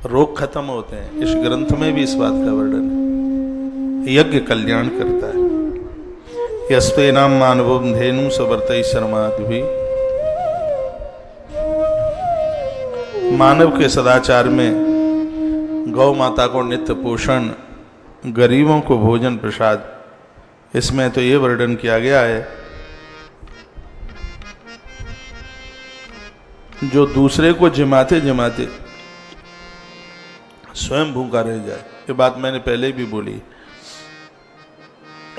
रोग खत्म होते हैं। इस ग्रंथ में भी इस बात का वर्णन है। यज्ञ कल्याण करता है। यस्ते नाम मानवों धेनु सवर्तई शर्मादि। मानव के सदाचार में गौ माता को नित्य पोषण, गरीबों को भोजन प्रसाद, इसमें तो ये वर्णन किया गया है, जो दूसरे को जिमाते जिमाते स्वयं भूखा रह जाए। ये बात मैंने पहले भी बोली।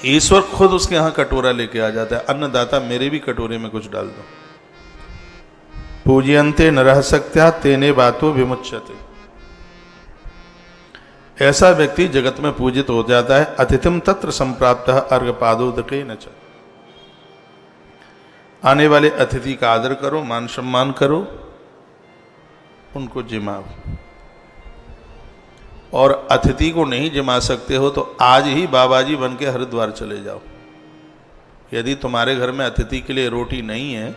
ईश्वर खुद उसके यहां कटोरा लेके आ जाता है, अन्नदाता मेरे भी कटोरे में कुछ डाल दो। पूजयन्ते न रह सकत्या तेने बातो विमुच्यते। ऐसा व्यक्ति जगत में पूजित हो जाता है। अतिथिम तत्र संप्राप्त अर्घपादोदके न च। आने वाले अतिथि का आदर करो, मान सम्मान करो, उनको जिमाओ। और अतिथि को नहीं जिमा सकते हो तो आज ही बाबाजी बन के हरिद्वार चले जाओ। यदि तुम्हारे घर में अतिथि के लिए रोटी नहीं है,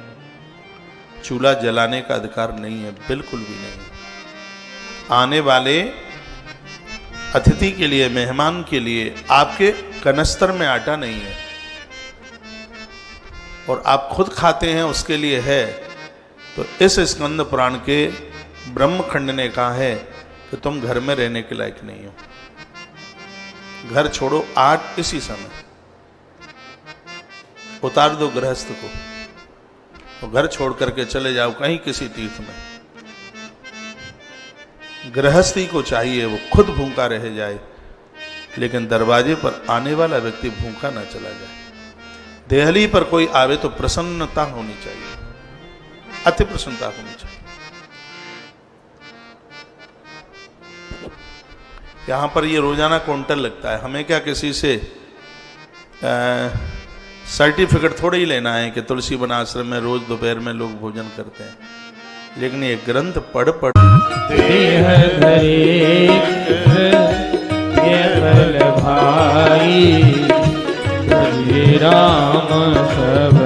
चूल्हा जलाने का अधिकार नहीं है, बिल्कुल भी नहीं। आने वाले अतिथि के लिए, मेहमान के लिए आपके कनस्तर में आटा नहीं है और आप खुद खाते हैं, उसके लिए है, तो इस स्कंद पुराण के ब्रह्मखंड ने कहा है कि तुम घर में रहने के लायक नहीं हो। घर छोड़ो आज इसी समय, उतार दो गृहस्थ को, तो घर छोड़ करके चले जाओ कहीं किसी तीर्थ में। गृहस्थी को चाहिए वो खुद भूखा रह जाए, लेकिन दरवाजे पर आने वाला व्यक्ति भूखा ना चला जाए। देहली पर कोई आवे तो प्रसन्नता होनी चाहिए, अति प्रसन्नता होनी चाहिए। यहां पर ये रोजाना काउंटर लगता है, हमें क्या किसी से सर्टिफिकेट थोड़ा ही लेना है कि तुलसी वन आश्रम में रोज दोपहर में लोग भोजन करते हैं, लेकिन ये ग्रंथ पढ़ देह धरे ये बल भाई, भजे राम सब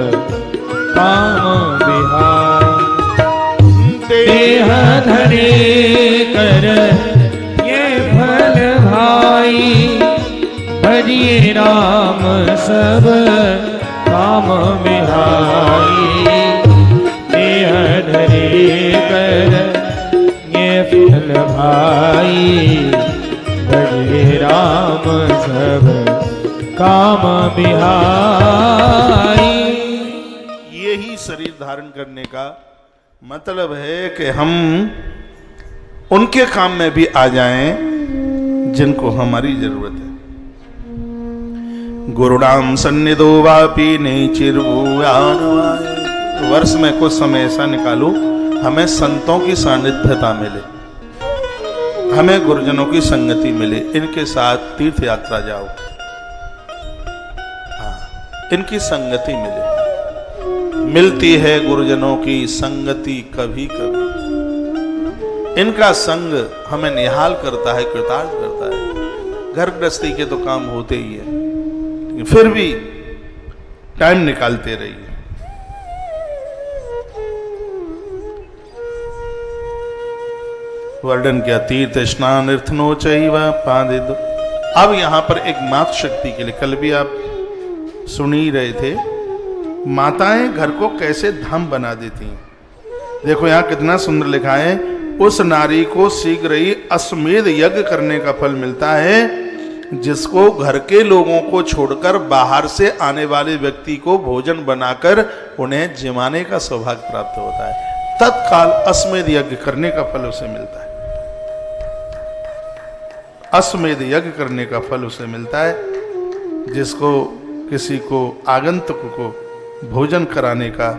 काम बिहारी। देह धरे कर ये भल भाई, भजिए राम सब काम बिहारी। देह धरे कर फल भाई, भजे राम सब काम बिहाई। यही शरीर धारण करने का मतलब है कि हम उनके काम में भी आ जाएं जिनको हमारी जरूरत है। गुरुणाम सन्निधो वापी नैचिर्भूयानवाय। वर्ष में कुछ समय ऐसा निकालो हमें संतों की सानिध्यता मिले, हमें गुरुजनों की संगति मिले, इनके साथ तीर्थ यात्रा जाओ, इनकी संगति मिले। मिलती है गुरुजनों की संगति कभी कभी, इनका संग हमें निहाल करता है, कृतार्थ करता है। घर गृहस्थी के तो काम होते ही है, लेकिन फिर भी टाइम निकालते रहिए। वर्णन किया तीर्थ स्नान इर्थनो चैव पादे। अब यहां पर एक मातृ शक्ति के लिए, कल भी आप सुन ही रहे थे, माताएं घर को कैसे धाम बना देती हैं। देखो यहां कितना सुंदर लिखा है, उस नारी को शीघ्र ही अश्वमेध यज्ञ करने का फल मिलता है जिसको घर के लोगों को छोड़कर बाहर से आने वाले व्यक्ति को भोजन बनाकर उन्हें जिमाने का सौभाग्य प्राप्त होता है। तत्काल अश्वमेध यज्ञ करने का फल उसे मिलता है, अश्वमेध यज्ञ करने का फल उसे मिलता है। जिसको किसी को आगंतुक को भोजन कराने का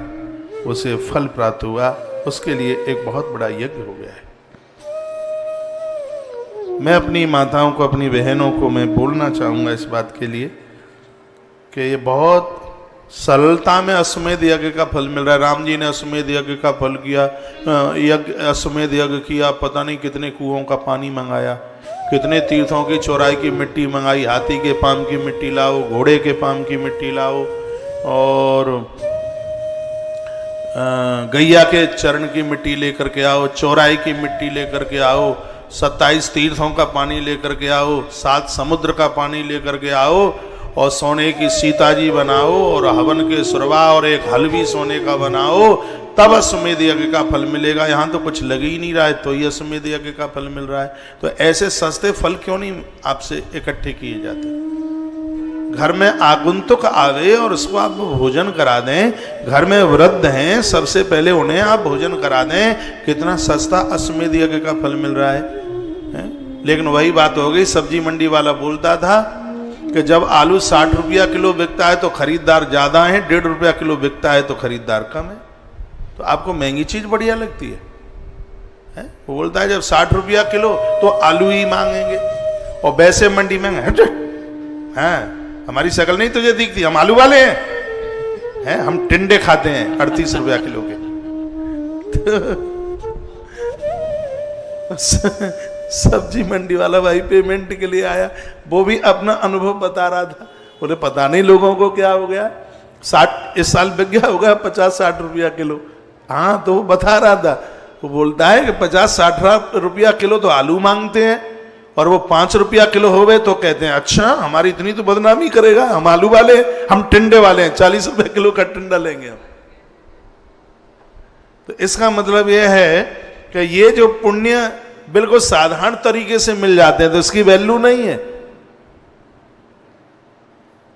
उसे फल प्राप्त हुआ, उसके लिए एक बहुत बड़ा यज्ञ हो गया है। मैं अपनी माताओं को, अपनी बहनों को मैं बोलना चाहूँगा इस बात के लिए कि ये बहुत सरलता में अश्वमेध यज्ञ का फल मिल रहा है। राम जी ने अश्वमेध यज्ञ का फल किया, अश्वमेध यज्ञ किया, पता नहीं कितने कुओं का पानी मंगाया, कितने तीर्थों की चौराई की मिट्टी मंगाई, हाथी के पाम की मिट्टी लाओ, घोड़े के पाम की मिट्टी लाओ, और गैया के चरण की मिट्टी लेकर के आओ, चौराई की मिट्टी लेकर के आओ, 27 तीर्थों का पानी लेकर के आओ, 7 समुद्र का पानी लेकर के आओ, और सोने की सीता जी बनाओ, और हवन के सुरवा और एक हलवी सोने का बनाओ, तब अश्वमेध यज्ञ का फल मिलेगा। यहाँ तो कुछ लग ही नहीं रहा है, तो ये अश्वमेध यज्ञ का फल मिल रहा है। तो ऐसे सस्ते फल क्यों नहीं आपसे इकट्ठे किए जाते? घर में आगंतुक आवे और उसको आप भोजन करा दें। घर में वृद्ध हैं, सबसे पहले उन्हें आप भोजन करा दें। कितना सस्ता अश्वमेध यज्ञ का फल मिल रहा है? लेकिन वही बात हो गई, सब्जी मंडी वाला बोलता था कि जब आलू 60 रुपया किलो बिकता है तो खरीदार ज्यादा है, 1.5 रुपया किलो बिकता है तो खरीदार कम है। तो आपको महंगी चीज बढ़िया लगती है? वो बोलता है जब 60 रुपया किलो तो आलू ही मांगेंगे, और वैसे मंडी में हमारी शक्ल नहीं तुझे दिखती, हम आलू वाले हैं, हम टिंडे खाते हैं 38 रुपया किलो के। सब्जी मंडी वाला भाई पेमेंट के लिए आया, वो भी अपना अनुभव बता रहा था। बोले पता नहीं लोगों को क्या हो गया, 60 इस साल बिक गया होगा 50-60 रुपया किलो। हाँ, तो वो बता रहा था, वो बोलता है कि 50-60 रुपया किलो तो आलू मांगते हैं, और वो 5 रुपया किलो हो गए तो कहते हैं अच्छा हमारी इतनी तो बदनामी करेगा, हम आलू वाले, हम टिंडे वाले हैं, 40 रुपये किलो का टिंडा लेंगे हम। तो इसका मतलब यह है कि ये जो पुण्य बिल्कुल साधारण तरीके से मिल जाते हैं तो इसकी वैल्यू नहीं है।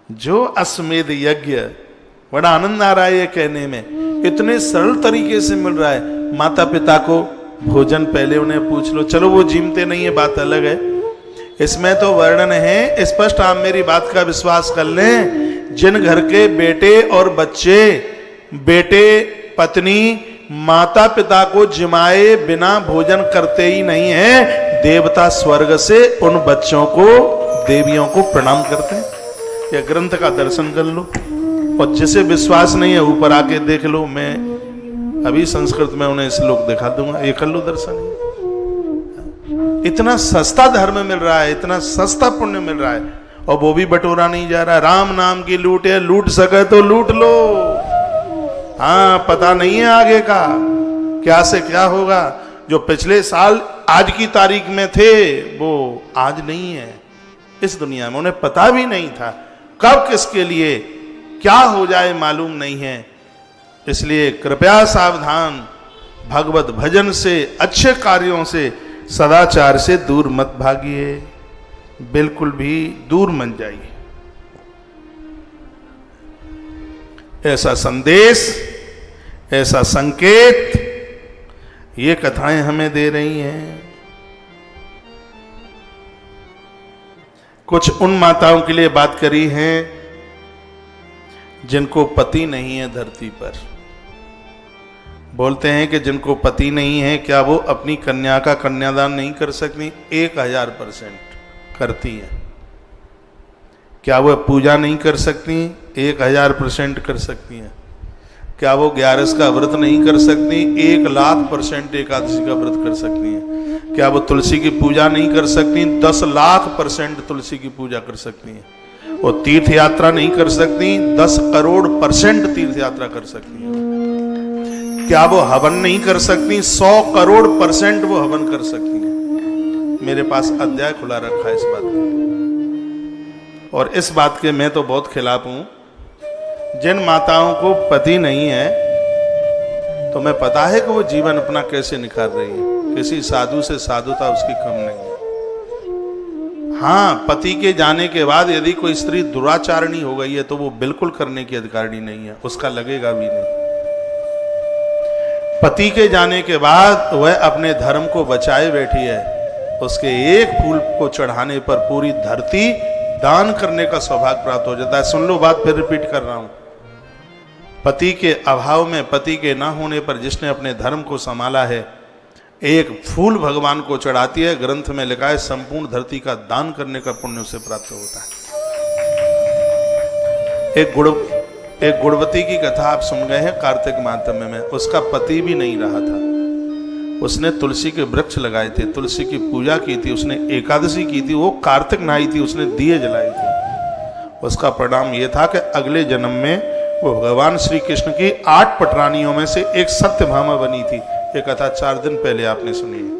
जो अश्वमेध यज्ञ, बड़ा आनंद आ रहा है ये कहने में, इतने सरल तरीके से मिल रहा है। माता पिता को भोजन पहले उन्हें पूछ लो, चलो वो जीमते नहीं है, बात अलग है। इसमें तो वर्णन है स्पष्ट, आप मेरी बात का विश्वास कर लें। जिन घर के बेटे और बच्चे, बेटे पत्नी माता पिता को जिमाए बिना भोजन करते ही नहीं है, देवता स्वर्ग से उन बच्चों को, देवियों को प्रणाम करते हैं। यह ग्रंथ का दर्शन कर लो, और जिसे विश्वास नहीं है ऊपर आके देख लो। मैं अभी संस्कृत में उन्हें श्लोक दिखा दूंगा, ये कर लो दर्शन। इतना सस्ता धर्म मिल रहा है, इतना सस्ता पुण्य मिल रहा है, और वो भी बटोरा नहीं जा रहा। राम नाम की लूट है, लूट सके तो लूट लो। हाँ, पता नहीं है आगे का क्या से क्या होगा। जो पिछले साल आज की तारीख में थे वो आज नहीं है इस दुनिया में, उन्हें पता भी नहीं था कब किसके लिए क्या हो जाए मालूम नहीं है। इसलिए कृपया सावधान, भगवत भजन से, अच्छे कार्यों से, सदाचार से दूर मत भागिए, बिल्कुल भी दूर मत जाइए। ऐसा संदेश, ऐसा संकेत ये कथाएं हमें दे रही हैं। कुछ उन माताओं के लिए बात करी है जिनको पति नहीं है धरती पर, बोलते हैं कि जिनको पति नहीं है, क्या वो अपनी कन्या का कन्यादान नहीं कर सकती? 1000% करती हैं। क्या वो पूजा नहीं कर सकती? 1000% कर सकती हैं। क्या वो 11 का व्रत नहीं कर सकती? 1,00,000% एकादशी का व्रत कर सकती हैं। क्या वो तुलसी की पूजा नहीं कर सकती? 10,00,000% तुलसी की पूजा कर सकती हैं। वो तीर्थ यात्रा नहीं कर सकती? 10 करोड़% तीर्थ यात्रा कर सकती हैं। क्या वो हवन नहीं कर सकती? 100 करोड़% वो हवन कर सकती हैं। मेरे पास अध्याय खुला रखा है इस बात के लिए, और इस बात के मैं तो बहुत खिलाफ हूं। जिन माताओं को पति नहीं है, तो मैं पता है कि वो जीवन अपना कैसे निखार रही है। किसी साधु से साधुता उसकी कम नहीं है। हाँ, पति के जाने के बाद यदि कोई स्त्री दुराचारणी हो गई है तो वो बिल्कुल करने की अधिकारिणी नहीं है, उसका लगेगा भी नहीं। पति के जाने के बाद वह अपने धर्म को बचाए बैठी है। उसके एक फूल को चढ़ाने पर पूरी धरती दान करने का सौभाग्य प्राप्त हो जाता है। सुन लो बात, फिर रिपीट कर रहा हूं। पति के अभाव में, पति के ना होने पर जिसने अपने धर्म को संभाला है, एक फूल भगवान को चढ़ाती है। ग्रंथ में लिखा है संपूर्ण धरती का दान करने का पुण्य उसे प्राप्त होता है। एक गुणवती की कथा आप सुन गए हैं कार्तिक मातम्य में। उसका पति भी नहीं रहा था। उसने तुलसी के वृक्ष लगाए थे, तुलसी की पूजा की थी, उसने एकादशी की थी, वो कार्तिक नहाई थी, उसने दिए जलाए थे। उसका परिणाम यह था कि अगले जन्म में वो भगवान श्री कृष्ण की 8 पटरानियों में से एक सत्यभामा बनी थी। ये कथा 4 दिन पहले आपने सुनी है।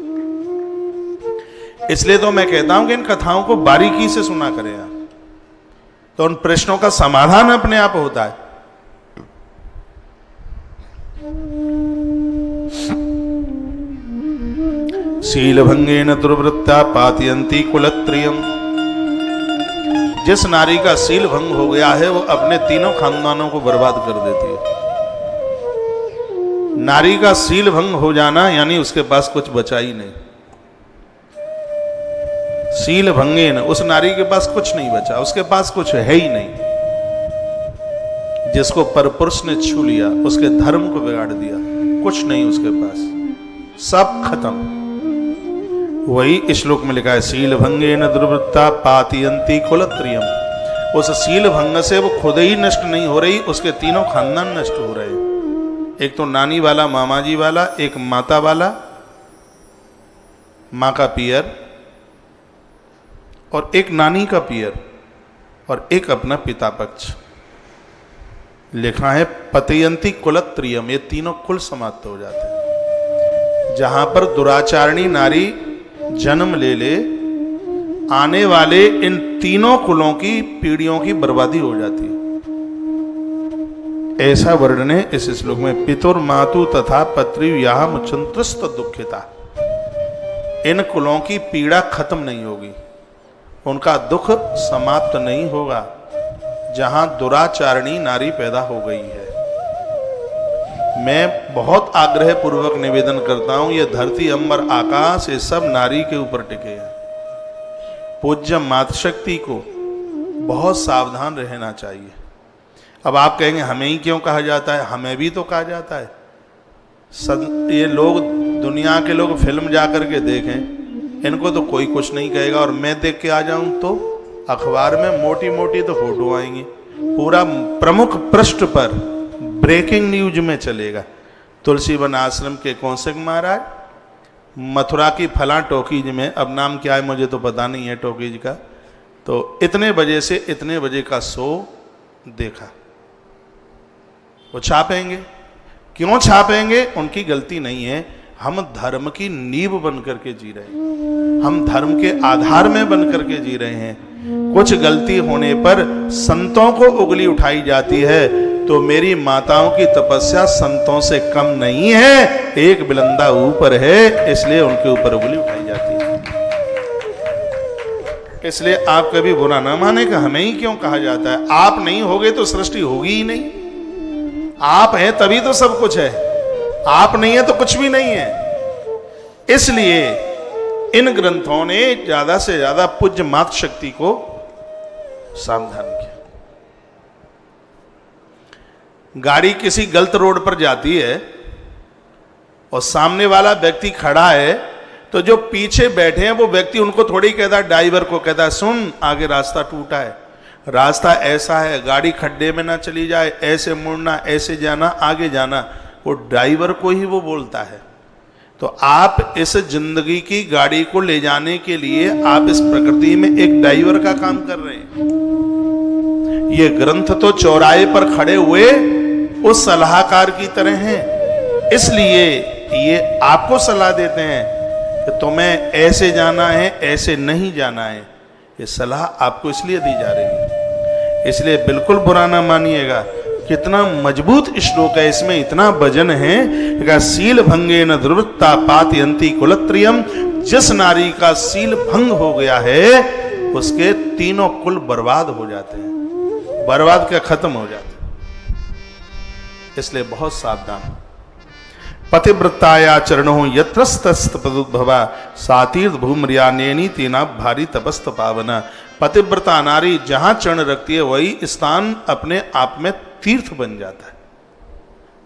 इसलिए तो मैं कहता हूं कि इन कथाओं को बारीकी से सुना करें आप, तो उन प्रश्नों का समाधान अपने आप होता है। शीलभंगेन दुर्वृत्ता पातयन्ति कुलत्रयम्। जिस नारी का शील भंग हो गया है वो अपने तीनों खानदानों को बर्बाद कर देती है। नारी का शील भंग हो जाना यानी उसके पास कुछ बचा ही नहीं। शील भंगेन, उस नारी के पास कुछ नहीं बचा, उसके पास कुछ है ही नहीं। जिसको परपुरुष ने छू लिया, उसके धर्म को बिगाड़ दिया, कुछ नहीं उसके पास, सब खत्म। वही श्लोक में लिखा है शील भंगेन दुर्वृत्ता पातयन्ति कुलत्रयम्। उस शील भंग से वो खुद ही नष्ट नहीं हो रही, उसके तीनों खानदान नष्ट हो रहे। एक तो नानी वाला, मामा जी वाला, एक माता वाला, माँ का पियर, और एक नानी का पियर, और एक अपना पिता पक्ष। लिखा है पतयन्ति कुलत्रयम्, ये तीनों कुल समाप्त हो जाते हैं। जहां पर दुराचारणी नारी जन्म ले ले, आने वाले इन तीनों कुलों की पीढ़ियों की बर्बादी हो जाती है। ऐसा वर्णन है इस श्लोक में। पितुर मातु तथा पत्रिव्याह मुचंत्रस्त दुखिता। इन कुलों की पीड़ा खत्म नहीं होगी, उनका दुख समाप्त नहीं होगा जहां दुराचारणी नारी पैदा हो गई है। मैं बहुत आग्रह पूर्वक निवेदन करता हूं, ये धरती अंबर आकाश ये सब नारी के ऊपर टिके हैं। पूज्य मातृशक्ति को बहुत सावधान रहना चाहिए। अब आप कहेंगे हमें ही क्यों कहा जाता है? हमें भी तो कहा जाता है। ये लोग, दुनिया के लोग फिल्म जा करके देखें, इनको तो कोई कुछ नहीं कहेगा, और मैं देख के आ जाऊं तो अखबार में मोटी मोटी तो फोटो आएंगी, पूरा प्रमुख पृष्ठ पर ब्रेकिंग न्यूज में चलेगा। तुलसी वन आश्रम के कौशिक महाराज मथुरा की फला टॉकीज में, अब नाम क्या है मुझे तो पता नहीं है टॉकीज का, तो इतने बजे से इतने बजे का शो देखा। वो छापेंगे, क्यों छापेंगे? उनकी गलती नहीं है। हम धर्म की नींव बन करके जी रहे हैं, हम धर्म के आधार में बन करके जी रहे हैं। कुछ गलती होने पर संतों को उंगली उठाई जाती है, तो मेरी माताओं की तपस्या संतों से कम नहीं है, एक बुलंदा ऊपर है, इसलिए उनके ऊपर उंगली उठाई जाती है। इसलिए आप कभी बुरा ना माने कि हमें ही क्यों कहा जाता है। आप नहीं होगे तो सृष्टि होगी ही नहीं। आप हैं तभी तो सब कुछ है, आप नहीं है तो कुछ भी नहीं है। इसलिए इन ग्रंथों ने ज्यादा से ज्यादा पूज्य मातृशक्ति को सावधान किया। गाड़ी किसी गलत रोड पर जाती है और सामने वाला व्यक्ति खड़ा है, तो जो पीछे बैठे हैं वो व्यक्ति उनको थोड़ी कहता है, ड्राइवर को कहता है, सुन आगे रास्ता टूटा है, रास्ता ऐसा है, गाड़ी खड्डे में ना चली जाए, ऐसे मुड़ना, ऐसे जाना, आगे जाना। वो ड्राइवर को ही वो बोलता है। तो आप इस जिंदगी की गाड़ी को ले जाने के लिए आप इस प्रकृति में एक ड्राइवर का काम कर रहे हैं। ये ग्रंथ तो चौराहे पर खड़े हुए उस सलाहकार की तरह हैं, इसलिए ये आपको सलाह देते हैं कि तुम्हें ऐसे जाना है, ऐसे नहीं जाना है। ये सलाह आपको इसलिए दी जा रही है, इसलिए बिल्कुल बुरा ना मानिएगा। कितना मजबूत श्लोक है, इसमें इतना वजन है। सील भंगे न दुर्वृत्ता पातयंती कुलत्रयम, जिस नारी का सील भंग हो गया है उसके तीनों कुल बर्बाद हो जाते हैं, बर्बाद क्या, खत्म हो जाते हैं। इसलिए बहुत सावधान। पतिव्रताया चरणों यत्रस्तस्तपदुद्भवा सातीर्थ भूमर्यानेनी तेना भारी तपस्त पावना। पतिव्रता नारी जहां चरण रखती है वही स्थान अपने आप में तीर्थ बन जाता है।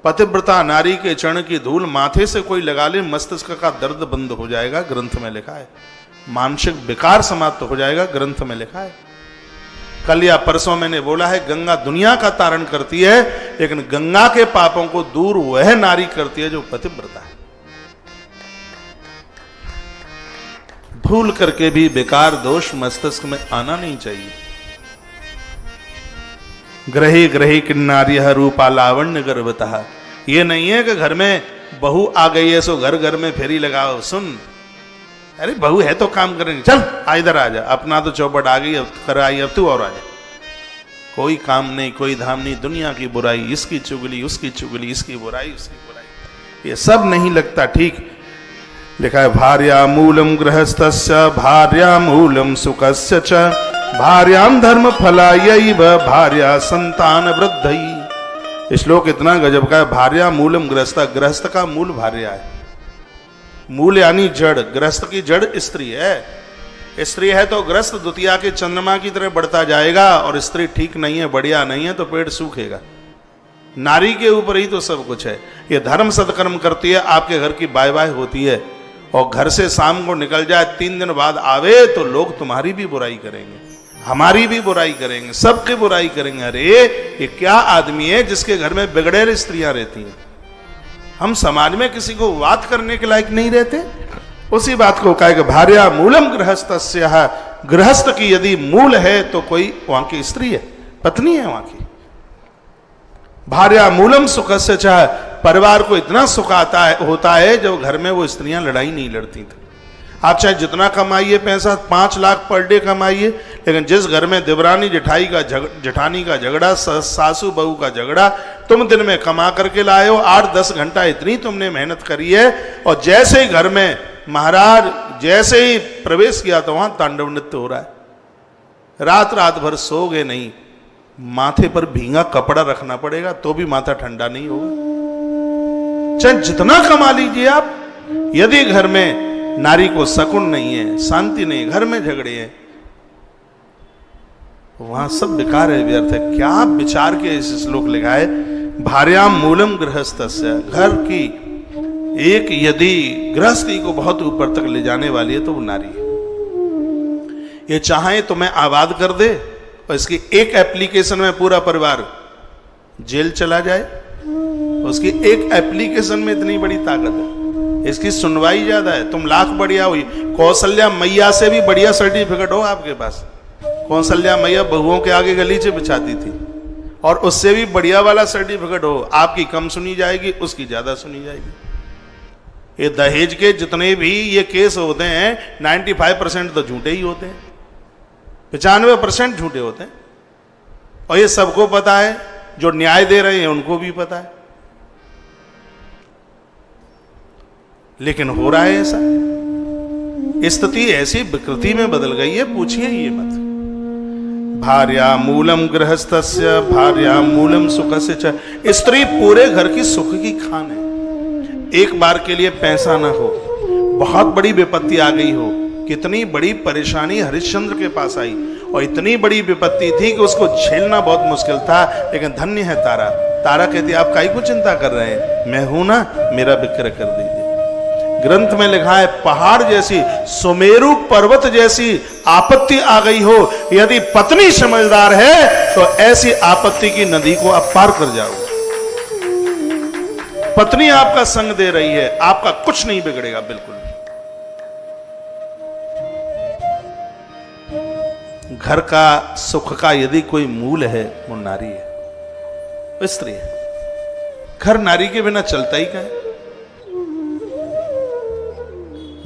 पतिव्रता नारी के चरण की धूल माथे से कोई लगा ले, मस्तिष्क का दर्द बंद हो जाएगा, ग्रंथ में लिखा है। मानसिक विकार समाप्त हो जाएगा, ग्रंथ में लिखा है। कल या परसों मैंने बोला है, गंगा दुनिया का तारण करती है, लेकिन गंगा के पापों को दूर वह नारी करती है जो पतिव्रता है। भूल करके भी बेकार दोष मस्तिष्क में आना नहीं चाहिए। ग्रही ग्रही किन्नार्यः रूपा लावण्य गर्भतः। ये नहीं है कि घर में बहू आ गई है सो घर घर में फेरी लगाओ। सुन, अरे बहू है तो काम करेंगे, चल आ इधर आ जा, अपना तो चौपट आ गई, अब कर आई, अब तू और आ जा। कोई काम नहीं, कोई धाम नहीं, दुनिया की बुराई, इसकी चुगली, उसकी चुगली, इसकी बुराई, उसकी बुराई, ये सब नहीं लगता ठीक। लिखा है भार्या मूलम गृहस्थस्य भार्या मूलम सुखस्य च भार्याम धर्म फलायैव भार्या संतान वृद्धई। श्लोक इतना गजब का है। भार्या मूलम गृहस्थ, गृहस्थ का मूल भार्या है। मूल यानी जड़, गृहस्थ की जड़ स्त्री है। स्त्री है तो गृहस्थ द्वितीया के चंद्रमा की तरह बढ़ता जाएगा, और स्त्री ठीक नहीं है, बढ़िया नहीं है तो पेट सूखेगा। नारी के ऊपर ही तो सब कुछ है। ये धर्म सत्कर्म करती है, आपके घर की बाय बाय होती है, और घर से शाम को निकल जाए, 3 दिन बाद आवे तो लोग तुम्हारी भी बुराई करेंगे, हमारी भी बुराई करेंगे, सबकी बुराई करेंगे। अरे ये क्या आदमी है जिसके घर में बिगड़ेल स्त्रियां रहती हैं। हम समाज में किसी को बात करने के लायक नहीं रहते। उसी बात को कहा कि भार्या मूलम गृहस्थस्य, गृहस्थ की यदि मूल है तो कोई वहां की स्त्री है, पत्नी है वहां की। भार्या मूलम सुखस्य च, परिवार को इतना सुख होता है जब घर में वो स्त्रियां लड़ाई नहीं लड़ती थी। आप चाहे जितना कमाइए पैसा, 5 लाख पर डे कमाइए, लेकिन जिस घर में देवरानी जेठानी का झगड़ा, सासू बहू का झगड़ा, तुम दिन में कमा करके लाए हो, 8-10 घंटा इतनी तुमने मेहनत करी है, और जैसे ही घर में महाराज जैसे ही प्रवेश किया तो वहां तांडव नृत्य हो रहा है। रात रात भर सोगे नहीं, माथे पर भींगा कपड़ा रखना पड़ेगा तो भी माथा ठंडा नहीं होगा। चाहे जितना कमा लीजिए आप, यदि घर में नारी को सकून नहीं है, शांति नहीं है, घर में झगड़े हैं, वहां सब बेकार है, व्यर्थ है। क्या विचार के इस श्लोक लिखा है, भार्याम मूलम गृहस्थस्य, घर की एक यदि गृहस्थी को बहुत ऊपर तक ले जाने वाली है तो वो नारी है। ये चाहे तो मैं आबाद कर दे और इसकी एक एप्लीकेशन में पूरा परिवार जेल चला जाए, उसकी एक एप्लीकेशन में इतनी बड़ी ताकत है। इसकी सुनवाई ज्यादा है। तुम लाख बढ़िया हुई, कौशल्या मैया से भी बढ़िया सर्टिफिकेट हो आपके पास। कौशल्या मैया बहुओं के आगे गलीचे बिछाती थी, और उससे भी बढ़िया वाला सर्टिफिकेट हो, आपकी कम सुनी जाएगी, उसकी ज्यादा सुनी जाएगी। ये दहेज के जितने भी ये केस होते हैं, 95% तो झूठे ही होते हैं, 95% झूठे होते हैं, और ये सबको पता है। जो न्याय दे रहे हैं उनको भी पता है, लेकिन हो रहा है ऐसा। स्थिति ऐसी विकृति में बदल गई है, पूछिए ये मत। भार्या मूलम गृहस्थस्य भार्या मूलम सुखस्य च, स्त्री पूरे घर की सुख की खान है। एक बार के लिए पैसा ना हो, बहुत बड़ी विपत्ति आ गई हो, कितनी बड़ी परेशानी हरिश्चंद्र के पास आई, और इतनी बड़ी विपत्ति थी कि उसको झेलना बहुत मुश्किल था, लेकिन धन्य है तारा तारा कहती आप काई को चिंता कर रहे हैं, मैं हूं ना, मेरा विक्रय कर दीजिए। ग्रंथ में लिखा है पहाड़ जैसी, सुमेरु पर्वत जैसी आपत्ति आ गई हो, यदि पत्नी समझदार है तो ऐसी आपत्ति की नदी को आप पार कर जाओगे। पत्नी आपका संग दे रही है, आपका कुछ नहीं बिगड़ेगा, बिल्कुल। घर का सुख का यदि कोई मूल है वो नारी है, स्त्री है। घर नारी के बिना चलता ही क्या है।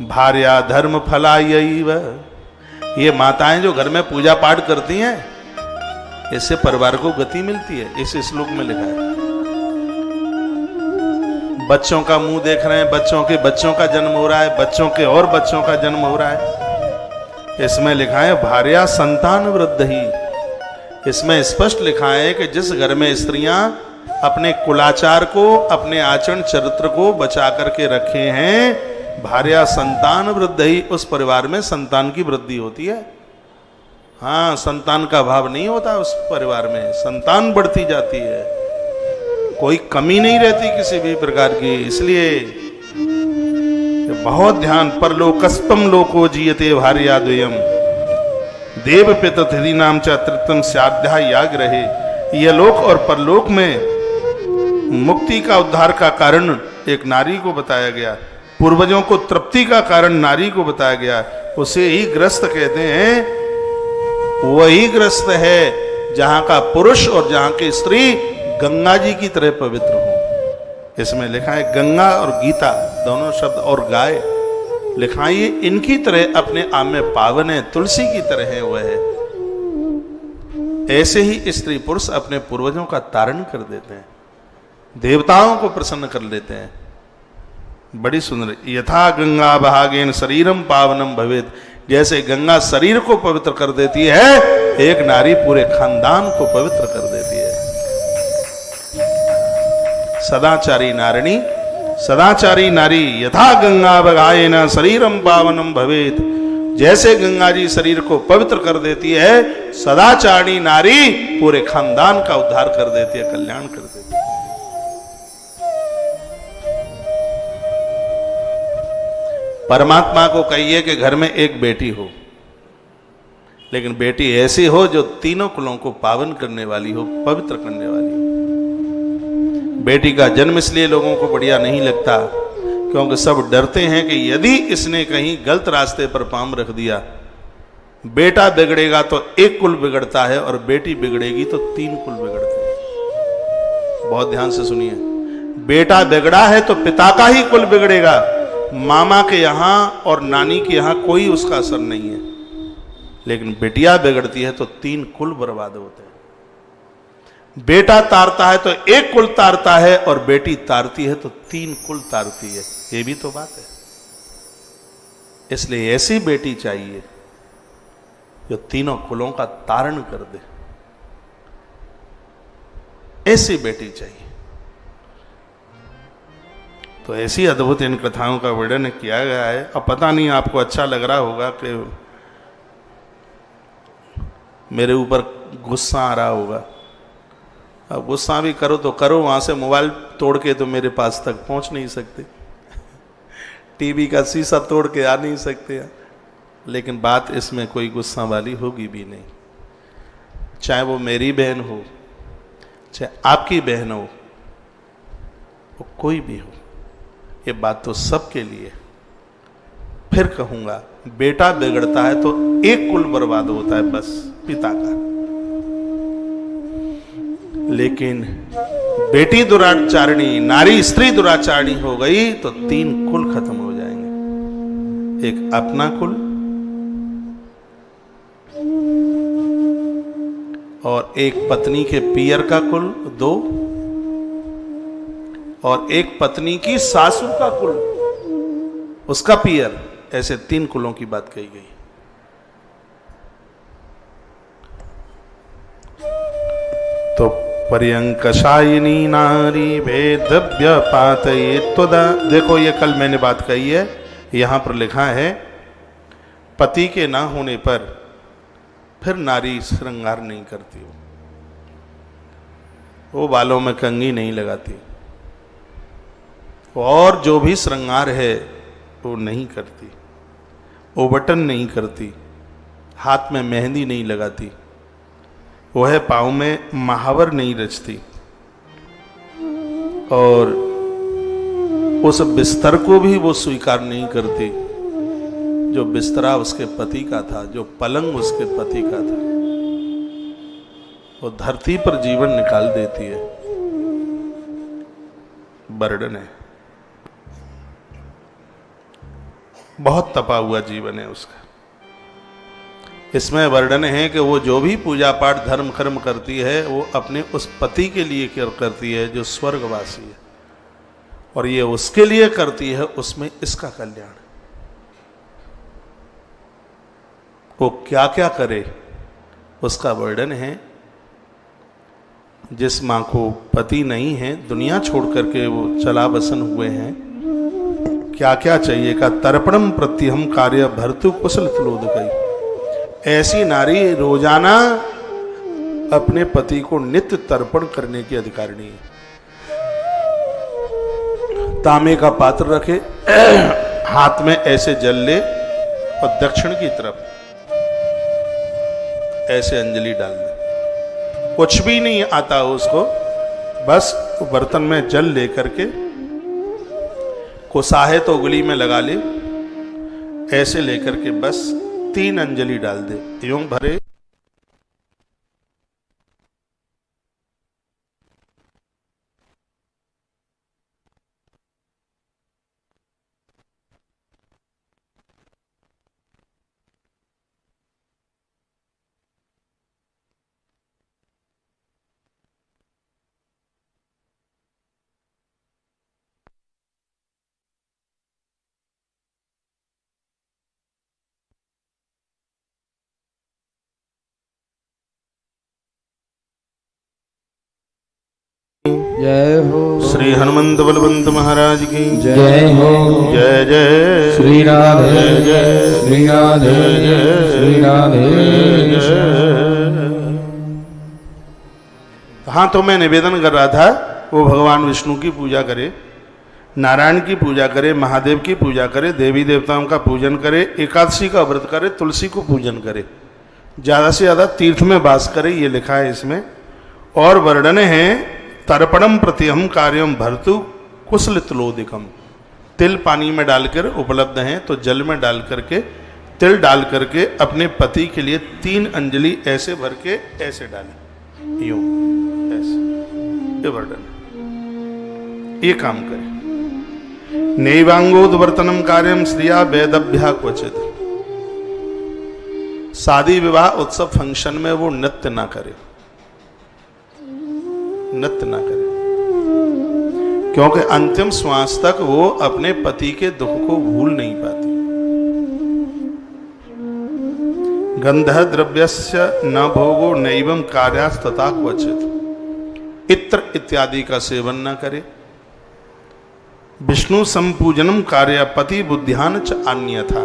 भार्या धर्म फलायैव, ये माताएं जो घर में पूजा पाठ करती हैं, इससे परिवार को गति मिलती है, इस श्लोक में लिखा है। बच्चों का मुंह देख रहे हैं, बच्चों का जन्म हो रहा है, बच्चों के और बच्चों का जन्म हो रहा है। इसमें लिखा है भार्या संतान वृद्धि। इसमें स्पष्ट लिखा है कि जिस घर में स्त्रियां अपने कुलाचार को, अपने आचरण चरित्र को बचा करके रखे हैं, भार्या संतान वृद्धि, उस परिवार में संतान की वृद्धि होती है। हाँ, संतान का अभाव नहीं होता उस परिवार में, संतान बढ़ती जाती है, कोई कमी नहीं रहती किसी भी प्रकार की। इसलिए बहुत ध्यान, परलोकस्तम लोको जीयते भार्या द्वयम देव पितृ नाम च तृप्तम स्याद्या याग रहे। यह लोक और परलोक में मुक्ति का उद्धार का कारण एक नारी को बताया गया, पूर्वजों को तृप्ति का कारण नारी को बताया गया। उसे ही ग्रस्त कहते हैं। वही ग्रस्त है जहां का पुरुष और जहां की स्त्री गंगा जी की तरह पवित्र हो। इसमें लिखा है गंगा और गीता दोनों शब्द, और गाय लिखा है इनकी तरह अपने आप में पावन है, तुलसी की तरह है वह है। ऐसे ही स्त्री पुरुष अपने पूर्वजों का तारण कर देते हैं, देवताओं को प्रसन्न कर लेते हैं। बड़ी सुंदर, यथा गंगा भागेन शरीरम पावनम भवेत, जैसे गंगा शरीर को पवित्र कर देती है, एक नारी पूरे खानदान को पवित्र कर देती है। सदाचारी नारिणी, सदाचारी नारी यथा गंगा भागेन शरीरम पावनम भवेत, जैसे गंगा जी शरीर को पवित्र कर देती है, सदाचारी नारी पूरे खानदान का उद्धार कर देती है, कल्याण कर देती है। परमात्मा को कहिए कि घर में एक बेटी हो, लेकिन बेटी ऐसी हो जो तीनों कुलों को पावन करने वाली हो, पवित्र करने वाली हो। बेटी का जन्म इसलिए लोगों को बढ़िया नहीं लगता क्योंकि सब डरते हैं कि यदि इसने कहीं गलत रास्ते पर पांव रख दिया, बेटा बिगड़ेगा तो एक कुल बिगड़ता है और बेटी बिगड़ेगी तो तीन कुल बिगड़ते हैं। बहुत ध्यान से सुनिए, बेटा बिगड़ा है तो पिता का ही कुल बिगड़ेगा, मामा के यहां और नानी के यहां कोई उसका असर नहीं है। लेकिन बेटियां बिगड़ती है तो तीन कुल बर्बाद होते हैं। बेटा तारता है तो एक कुल तारता है और बेटी तारती है तो तीन कुल तारती है। ये भी तो बात है। इसलिए ऐसी बेटी चाहिए जो तीनों कुलों का तारण कर दे, ऐसी बेटी चाहिए। तो ऐसी अद्भुत इन कथाओं का वर्णन किया गया है। अब पता नहीं आपको अच्छा लग रहा होगा कि मेरे ऊपर गुस्सा आ रहा होगा। अब गुस्सा भी करो तो करो, वहां से मोबाइल तोड़ के तो मेरे पास तक पहुंच नहीं सकते, टीवी का शीशा तोड़ के आ नहीं सकते, लेकिन बात इसमें कोई गुस्सा वाली होगी भी नहीं। चाहे वो मेरी बहन हो, चाहे आपकी बहन हो, वो कोई भी हो, ये बात तो सबके लिए। फिर कहूंगा, बेटा बिगड़ता है तो एक कुल बर्बाद होता है, बस पिता का। लेकिन बेटी दुराचारिणी, नारी स्त्री दुराचारिणी हो गई तो तीन कुल खत्म हो जाएंगे। एक अपना कुल और एक पत्नी के पियर का कुल, दो, और एक पत्नी की सासू का कुल, उसका पियर, ऐसे तीन कुलों की बात कही गई। तो पर्यंकशायिनी नारी भेदव्य पातये त्वदा, देखो ये कल मैंने बात कही है, यहां पर लिखा है पति के ना होने पर फिर नारी श्रृंगार नहीं करती हो। वो बालों में कंघी नहीं लगाती, और जो भी श्रृंगार है वो नहीं करती, वो बटन नहीं करती, हाथ में मेहंदी नहीं लगाती, वो है पाँव में महावर नहीं रचती, और उस बिस्तर को भी वो स्वीकार नहीं करती जो बिस्तरा उसके पति का था, जो पलंग उसके पति का था। वो धरती पर जीवन निकाल देती है। बर्डन है, बहुत तपा हुआ जीवन है उसका। इसमें वर्णन है कि वो जो भी पूजा पाठ धर्म कर्म करती है वो अपने उस पति के लिए करती है जो स्वर्गवासी है, और ये उसके लिए करती है, उसमें इसका कल्याण। वो क्या क्या करे उसका वर्णन है। जिस माँ को पति नहीं है, दुनिया छोड़ करके वो चला बसन हुए हैं, क्या क्या चाहिए का तर्पणम प्रत्यहम कार्य भर्तु कुशल त्लोद गई। ऐसी नारी रोजाना अपने पति को नित्य तर्पण करने की अधिकारिणी है। तांबे का पात्र रखे, हाथ में ऐसे जल ले और दक्षिण की तरफ ऐसे अंजलि डाल दे। कुछ भी नहीं आता उसको, बस बर्तन में जल लेकर के कोसाहे तो उंगली में लगा ले, ऐसे लेकर के बस 3 अंजलि डाल दे, यूं भरे। जय हो श्री हनुमंत बलवंत महाराज की जय हो। जय जय श्री राधे जय जय श्री राधे श्री राधे। हाँ, तो मैं निवेदन कर रहा था वो भगवान विष्णु की पूजा करे, नारायण की पूजा करे, महादेव की पूजा करे, देवी देवताओं का पूजन करे, एकादशी का व्रत करे, तुलसी को पूजन करे, ज़्यादा से ज़्यादा तीर्थ में वास करे, ये लिखा है इसमें। और वर्णन है तर्पणम प्रत्यहम कार्यम भर्तु कुशल तिलोदिकम। तिल पानी में डालकर उपलब्ध हैं, तो जल में डाल करके तिल डाल करके अपने पति के लिए 3 अंजलि ऐसे भर के ऐसे डालें, यूं ऐसे। ये वर्णन है, ये काम करें। नैवांगोद्वर्तनम कार्यम स्त्रिया वेदभ्या क्वचित। शादी विवाह उत्सव फंक्शन में वो नृत्य ना करे, नृत्य ना करे, क्योंकि अंतिम श्वास तक वो अपने पति के दुख को भूल नहीं पाती। गंध द्रव्यस्य न भोगो नैवं कार्यास्तथा क्वचित। इत्र इत्यादि का सेवन न करे। विष्णु संपूजनम कार्य पति बुद्ध्यान च अन्यथा।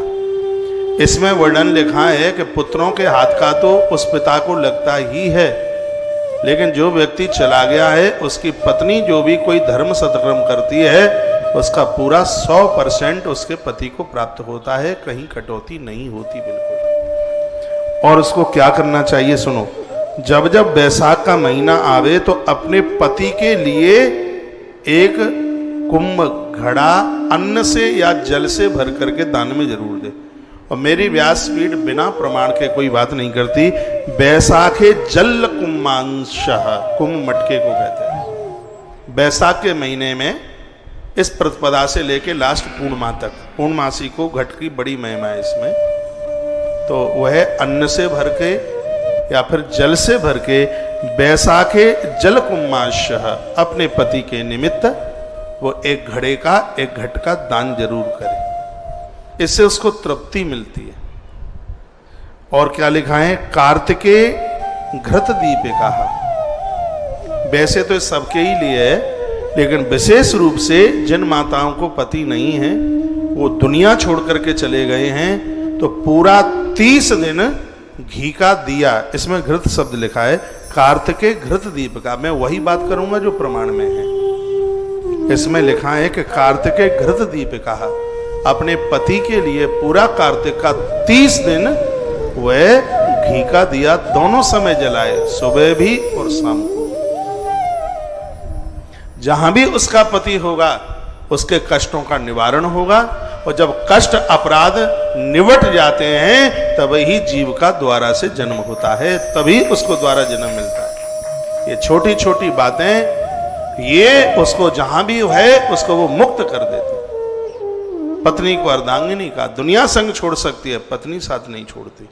इसमें वर्णन लिखा है कि पुत्रों के हाथ का तो उस पिता को लगता ही है, लेकिन जो व्यक्ति चला गया है उसकी पत्नी जो भी कोई धर्म सत्कर्म करती है उसका पूरा 100% उसके पति को प्राप्त होता है, कहीं कटौती नहीं होती बिल्कुल। और उसको क्या करना चाहिए सुनो, जब जब बैसाख का महीना आवे तो अपने पति के लिए एक कुंभ घड़ा अन्न से या जल से भर करके दान में जरूर दे। और मेरी व्यासपीठ बिना प्रमाण के कोई बात नहीं करती। बैसाखे जल कुंभांशः, कुंभ मटके को कहते हैं। बैसाख के महीने में इस प्रतिपदा से लेके लास्ट पूर्णिमा तक, पूर्णमासी को घट की बड़ी महिमा है इसमें। तो वह अन्न से भर के या फिर जल से भर के बैसाखे जल कुंभांशः अपने पति के निमित्त वो एक घड़े का एक घट का दान जरूर करे, इससे उसको तृप्ति मिलती है। और क्या लिखा है, कार्तिके घृत दीपिका। वैसे तो सबके ही लिए है, लेकिन विशेष रूप से जिन माताओं को पति नहीं है, वो दुनिया छोड़ करके चले गए हैं, तो पूरा 30 दिन घी का दिया, इसमें घृत शब्द लिखा है, कार्तिके घृत दीपिका, मैं वही बात करूंगा जो प्रमाण में है। इसमें लिखा है कि कार्तिके घृत दीपिका, अपने पति के लिए पूरा कार्तिक का 30 दिन वह घी का दिया दोनों समय जलाए, सुबह भी और शाम को। जहां भी उसका पति होगा उसके कष्टों का निवारण होगा, और जब कष्ट अपराध निवट जाते हैं तभी ही जीव का द्वारा से जन्म होता है, तभी उसको द्वारा जन्म मिलता है। ये छोटी छोटी बातें ये उसको जहां भी है उसको वो मुक्त कर देती। पत्नी को अर्धांगिनी का दुनिया संग छोड़ सकती है, पत्नी साथ नहीं छोड़ती।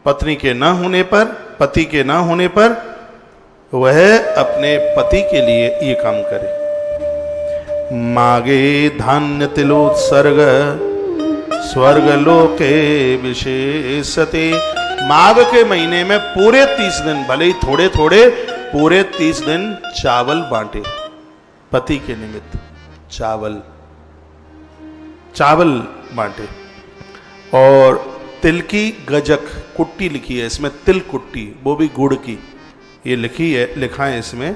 पत्नी के न होने पर, पति के न होने पर वह अपने पति के लिए ये काम करे। मागे धान्य तिलोत्सर्ग स्वर्ग लोके विशेषते, माघ के महीने में पूरे 30 दिन, भले ही थोड़े थोड़े, पूरे 30 दिन चावल बांटे पति के निमित्त। चावल बांटे, और तिल की गजक कुट्टी लिखी है इसमें, तिल कुट्टी, वो भी गुड़ की, ये लिखी है, लिखा है इसमें,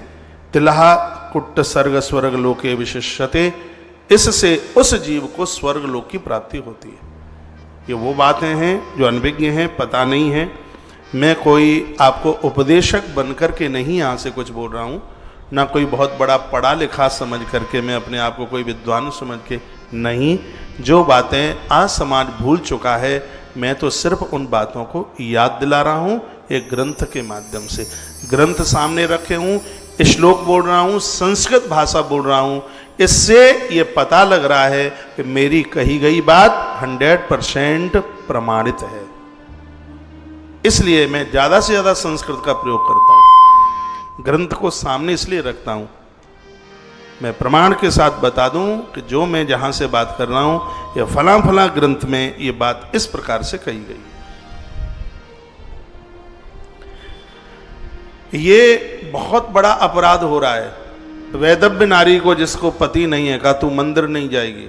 तिलहा कुट्ट सर्ग स्वर्ग लोके विशिष्यते, इससे उस जीव को स्वर्ग लोक की प्राप्ति होती है। ये वो बातें हैं जो अनभिज्ञ हैं, पता नहीं है। मैं कोई आपको उपदेशक बनकर के नहीं यहाँ से कुछ बोल रहा हूँ, ना कोई बहुत बड़ा पढ़ा लिखा समझ करके मैं अपने आप को कोई विद्वान समझ के नहीं। जो बातें आज समाज भूल चुका है, मैं तो सिर्फ उन बातों को याद दिला रहा हूँ एक ग्रंथ के माध्यम से। ग्रंथ सामने रखे हूँ, श्लोक बोल रहा हूँ, संस्कृत भाषा बोल रहा हूँ, इससे ये पता लग रहा है कि मेरी कही गई बात 100% प्रमाणित है। इसलिए मैं ज़्यादा से ज़्यादा संस्कृत का प्रयोग करता हूँ, ग्रंथ को सामने इसलिए रखता हूँ, मैं प्रमाण के साथ बता दूं कि जो मैं जहां से बात कर रहा हूं, यह फला फला ग्रंथ में ये बात इस प्रकार से कही गई। ये बहुत बड़ा अपराध हो रहा है। वैदव्य नारी को जिसको पति नहीं है, कहा तू मंदिर नहीं जाएगी,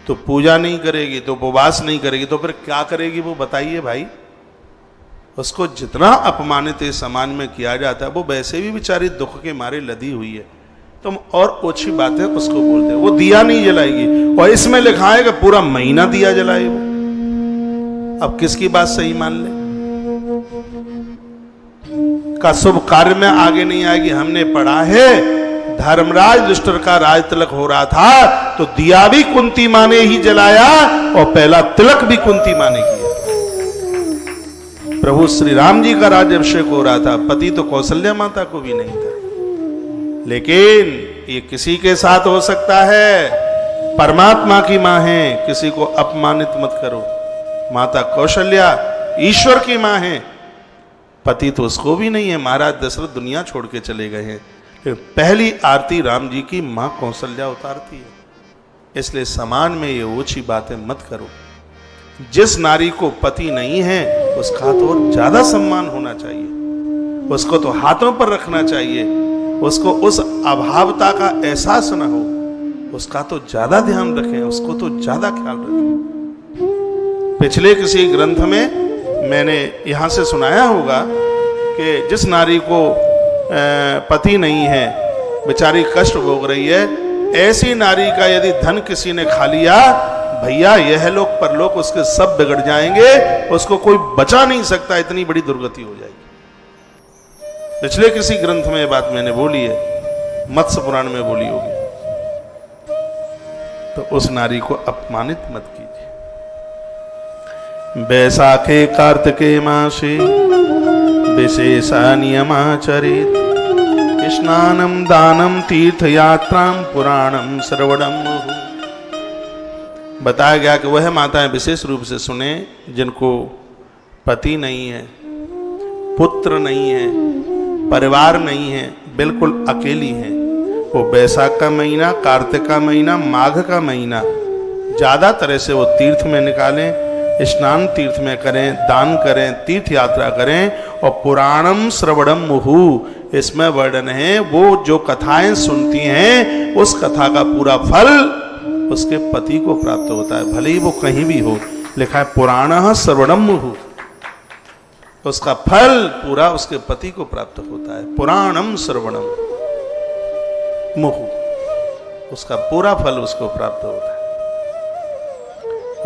तो पूजा नहीं करेगी, तो उपवास नहीं करेगी, तो फिर क्या करेगी वो बताइए भाई। उसको जितना अपमानित इस समाज में किया जाता है, वो वैसे भी बेचारी दुख के मारे लदी हुई है, तुम और ओछी बातें उसको बोलते हो। वो दिया नहीं जलाएगी, और इसमें लिखा है कि पूरा महीना दिया जलाए वो। अब किसकी बात सही मान ले? का शुभ कार्य में आगे नहीं आएगी। हमने पढ़ा है धर्मराज युधिष्ठिर का राज तिलक हो रहा था, तो दिया भी कुंती माँ ने ही जलाया, और पहला तिलक भी कुंती माँ ने किया। प्रभु श्री राम जी का राज्याभिषेक हो रहा था, पति तो कौशल्या माता को भी नहीं था। लेकिन ये किसी के साथ हो सकता है, परमात्मा की मां है, किसी को अपमानित मत करो। माता कौशल्या ईश्वर की मां है, पति तो उसको भी नहीं है। महाराज दशरथ दुनिया छोड़ के चले गए हैं, पहली आरती राम जी की मां कौशल्या उतारती है। इसलिए समाज में ये ऊंची बातें मत करो। जिस नारी को पति नहीं है उसका तो और ज्यादा सम्मान होना चाहिए, उसको तो हाथों पर रखना चाहिए, उसको उस अभावता का एहसास न हो, उसका तो ज्यादा ध्यान रखें, उसको तो ज्यादा ख्याल रखें। पिछले किसी ग्रंथ में मैंने यहां से सुनाया होगा कि जिस नारी को पति नहीं है, बेचारी कष्ट भोग रही है, ऐसी नारी का यदि धन किसी ने खा लिया, भैया यह लोक परलोक उसके सब बिगड़ जाएंगे, उसको कोई बचा नहीं सकता, इतनी बड़ी दुर्गति हो जाएगी। पिछले किसी ग्रंथ में ये बात मैंने बोली है, मत्स्य पुराण में बोली होगी। तो उस नारी को अपमानित मत कीजिए। बैसाखे कार्तिके मासे विशेषा नियमाचरित, स्नानम दानम तीर्थ यात्राम पुराणम श्रवणम। बताया गया कि वह माताएं विशेष रूप से सुने जिनको पति नहीं है, पुत्र नहीं है, परिवार नहीं है, बिल्कुल अकेली हैं। वो बैसाख का महीना, कार्तिक का महीना, माघ का महीना ज़्यादा तरह से वो तीर्थ में निकालें, स्नान तीर्थ में करें, दान करें, तीर्थ यात्रा करें, और पुराणम श्रवणम मुहु, इसमें वर्णन है वो जो कथाएं सुनती हैं उस कथा का पूरा फल उसके पति को प्राप्त होता है, भले ही वो कहीं भी हो। लिखा है पुराण श्रवणम मुहु। उसका फल पूरा उसके पति को प्राप्त होता है। पुराणम श्रवणम मुहु, उसका पूरा फल उसको प्राप्त होता है।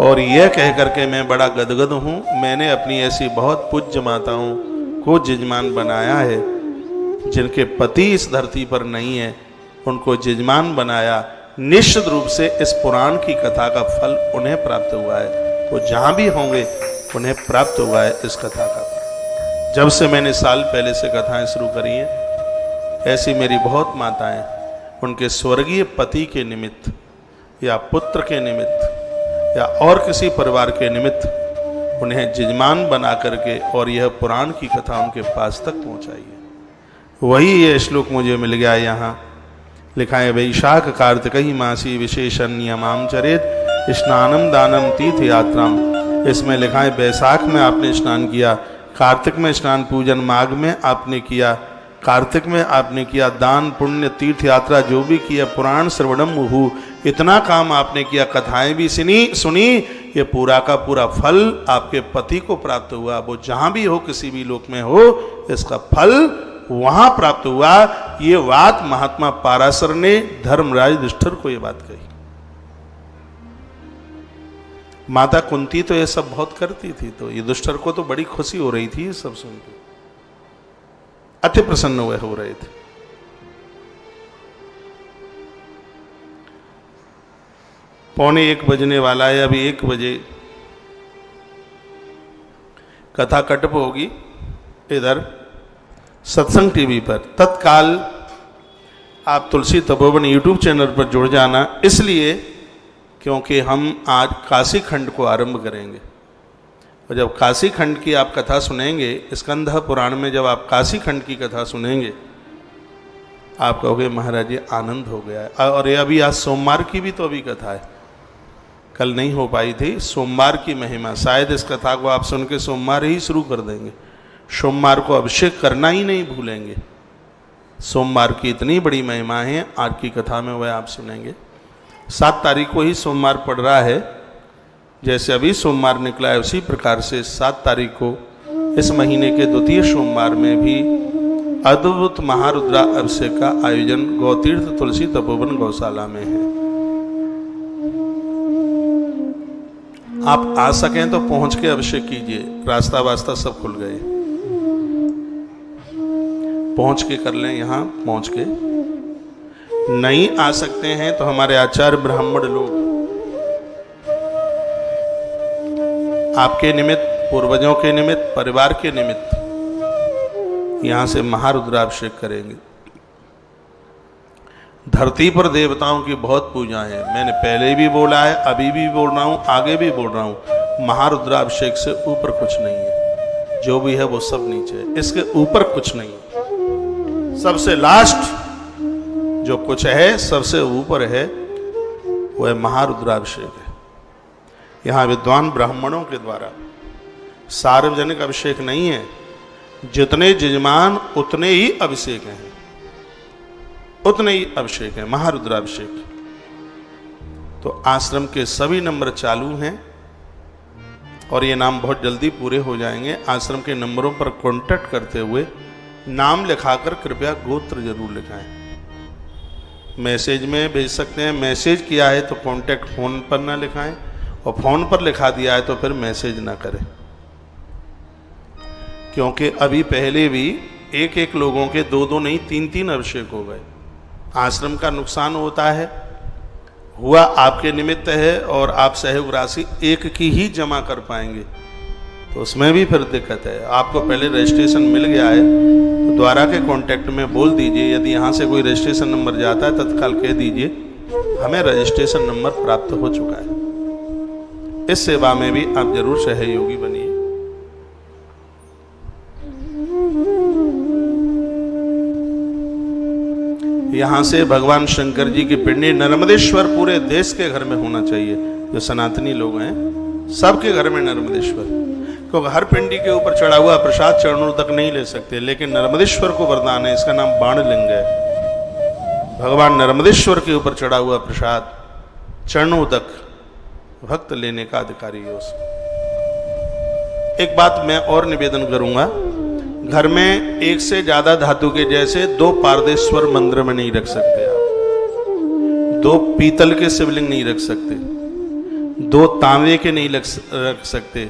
और यह कह करके मैं बड़ा गदगद हूं, मैंने अपनी ऐसी बहुत पूज्य माताओं को जजमान बनाया है, जिनके पति इस धरती पर नहीं है, उनको जजमान बनाया। निश्चित रूप से इस पुराण की कथा का फल उन्हें प्राप्त हुआ है, वो जहां भी होंगे उन्हें प्राप्त हुआ है इस कथा का। जब से मैंने साल पहले से कथाएं शुरू करी हैं, ऐसी मेरी बहुत माताएं उनके स्वर्गीय पति के निमित्त या पुत्र के निमित्त या और किसी परिवार के निमित्त उन्हें जजमान बना करके और यह पुराण की कथा उनके पास तक पहुंचाई है। वही ये श्लोक मुझे मिल गया यहाँ लिखा है, वैशाख कार्तिकई मासी विशेषण नियमाम चरेत स्नानम दानम तीर्थ यात्राम। इसमें लिखा है वैशाख में आपने स्नान किया, कार्तिक में स्नान पूजन, माघ में आपने किया, कार्तिक में आपने किया दान पुण्य तीर्थ यात्रा जो भी किया, पुराण श्रवणम मुहु, इतना काम आपने किया, कथाएं भी सुनी, ये पूरा का पूरा फल आपके पति को प्राप्त हुआ। वो जहां भी हो, किसी भी लोक में हो, इसका फल वहां प्राप्त हुआ। ये बात महात्मा पाराशर ने धर्मराज युधिष्ठिर को ये बात कही। माता कुंती तो ये सब बहुत करती थी, तो युधिष्ठिर को तो बड़ी खुशी हो रही थी ये सब सुन के, अति प्रसन्न हुए हो रहे थे। पौने 1 बजने वाला है, अभी 1 बजे कथा कटप होगी इधर सत्संग टीवी पर। तत्काल आप तुलसी तपोवन यूट्यूब चैनल पर जुड़ जाना, इसलिए क्योंकि हम आज काशी खंड को आरंभ करेंगे। और जब काशी खंड की आप कथा सुनेंगे, स्कंद पुराण में जब आप काशी खंड की कथा सुनेंगे, आप कहोगे महाराज जी आनंद हो गया है। और ये अभी आज सोमवार की भी तो अभी कथा है, कल नहीं हो पाई थी। सोमवार की महिमा, शायद इस कथा को आप सुन के सोमवार ही शुरू कर देंगे। सोमवार को अभिषेक करना ही नहीं भूलेंगे। सोमवार की इतनी बड़ी महिमा है, आज की कथा में वह आप सुनेंगे। 7 तारीख को ही सोमवार पड़ रहा है, जैसे अभी सोमवार निकला है उसी प्रकार से 7 तारीख को इस महीने के द्वितीय सोमवार में भी अद्भुत महारुद्रा अभिषेक का आयोजन गौतीर्थ तुलसी तपोवन गौशाला में है। आप आ सकें तो पहुंच के अभिषेक कीजिए, रास्ता वास्ता सब खुल गए, पहुंच के कर लें। यहाँ पहुंच के नहीं आ सकते हैं तो हमारे आचार्य ब्राह्मण लोग आपके निमित्त, पूर्वजों के निमित्त, परिवार के निमित्त यहां से महारुद्राभिषेक करेंगे। धरती पर देवताओं की बहुत पूजा है, मैंने पहले भी बोला है, अभी भी बोल रहा हूं, आगे भी बोल रहा हूं। महारुद्राभिषेक से ऊपर कुछ नहीं है, जो भी है वो सब नीचे है, इसके ऊपर कुछ नहीं है। सबसे लास्ट जो कुछ है, सबसे ऊपर है, वह महारुद्राभिषेक है। यहाँ विद्वान ब्राह्मणों के द्वारा सार्वजनिक अभिषेक नहीं है, जितने जजमान उतने ही अभिषेक हैं, उतने ही अभिषेक है, महारुद्राभिषेक। तो आश्रम के सभी नंबर चालू हैं और ये नाम बहुत जल्दी पूरे हो जाएंगे। आश्रम के नंबरों पर कांटेक्ट करते हुए नाम लिखाकर कृपया गोत्र जरूर लिखाएं। मैसेज में भेज सकते हैं, मैसेज किया है तो कांटेक्ट फोन पर ना लिखाएं, और फोन पर लिखा दिया है तो फिर मैसेज ना करें, क्योंकि अभी पहले भी 1-1 लोगों के 2-2 नहीं 3-3 अभिषेक हो गए। आश्रम का नुकसान होता है, हुआ आपके निमित्त है, और आप सहयोग राशि 1 की ही जमा कर पाएंगे, तो उसमें भी फिर दिक्कत है। आपको पहले रजिस्ट्रेशन मिल गया है तो द्वारा के कांटेक्ट में बोल दीजिए, यदि यहाँ से कोई रजिस्ट्रेशन नंबर जाता है तत्काल कह दीजिए हमें रजिस्ट्रेशन नंबर प्राप्त हो चुका है। इस सेवा में भी आप जरूर सहयोगी बनिए। यहाँ से भगवान शंकर जी की पिंडी नर्मदेश्वर पूरे देश के घर में होना चाहिए। जो सनातनी लोग हैं सबके घर में नर्मदेश्वर, क्योंकि हर पिंडी के ऊपर चढ़ा हुआ प्रसाद चरणों तक नहीं ले सकते, लेकिन नर्मदेश्वर को वरदान है, इसका नाम बाणलिंग है। भगवान नर्मदेश्वर के ऊपर चढ़ा हुआ प्रसाद चरणों तक भक्त लेने का अधिकारी है उसमें। एक बात मैं और निवेदन करूंगा, घर में एक से ज्यादा धातु के जैसे 2 पारदेश्वर मंदिर में नहीं रख सकते आप, 2 पीतल के शिवलिंग नहीं रख सकते, 2 तांबे के नहीं रख सकते,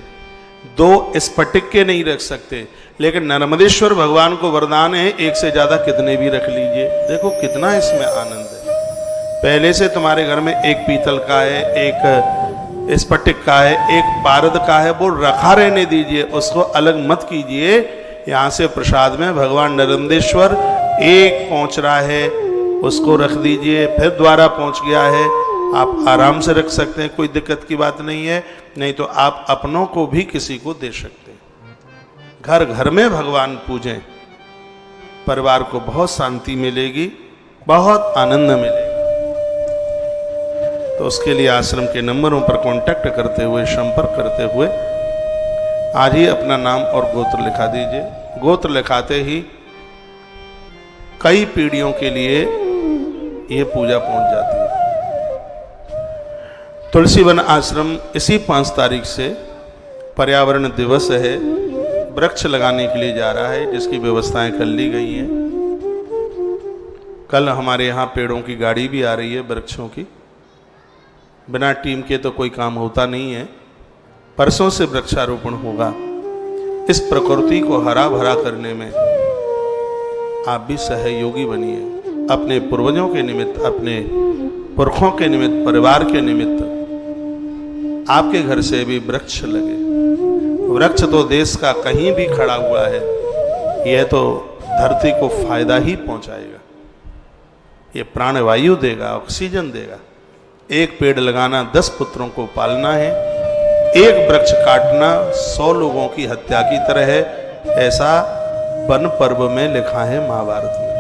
2 स्फटिक के नहीं रख सकते। लेकिन नर्मदेश्वर भगवान को वरदान है, एक से ज्यादा कितने भी रख लीजिए। देखो कितना इसमें आनंद है। पहले से तुम्हारे घर में एक पीतल का है, एक स्फटिक का है, एक पारद का है, वो रखा रहने दीजिए, उसको अलग मत कीजिए। यहाँ से प्रसाद में भगवान नर्मदेश्वर एक पहुँच रहा है, उसको रख दीजिए। फिर द्वारा पहुँच गया है, आप आराम से रख सकते हैं, कोई दिक्कत की बात नहीं है। नहीं तो आप अपनों को भी किसी को दे सकते हैं। घर घर में भगवान पूजें, परिवार को बहुत शांति मिलेगी, बहुत आनंद मिलेगा। तो उसके लिए आश्रम के नंबरों पर कांटेक्ट करते हुए, संपर्क करते हुए आज ही अपना नाम और गोत्र लिखा दीजिए। गोत्र लिखाते ही कई पीढ़ियों के लिए ये पूजा पहुंच जाती है। तुलसी वन आश्रम इसी 5 तारीख से पर्यावरण दिवस है, वृक्ष लगाने के लिए जा रहा है, जिसकी व्यवस्थाएं कर ली गई हैं। कल हमारे यहाँ पेड़ों की गाड़ी भी आ रही है, वृक्षों की। बिना टीम के तो कोई काम होता नहीं है। परसों से वृक्षारोपण होगा। इस प्रकृति को हरा भरा करने में आप भी सहयोगी बनिए। अपने पूर्वजों के निमित्त, अपने पुरखों के निमित्त, परिवार के निमित्त आपके घर से भी वृक्ष लगे। वृक्ष तो देश का कहीं भी खड़ा हुआ है, यह तो धरती को फायदा ही पहुंचाएगा। ये प्राणवायु देगा, ऑक्सीजन देगा। एक पेड़ लगाना 10 पुत्रों को पालना है, एक वृक्ष काटना 100 लोगों की हत्या की तरह है। ऐसा वन पर्व में लिखा है महाभारत में।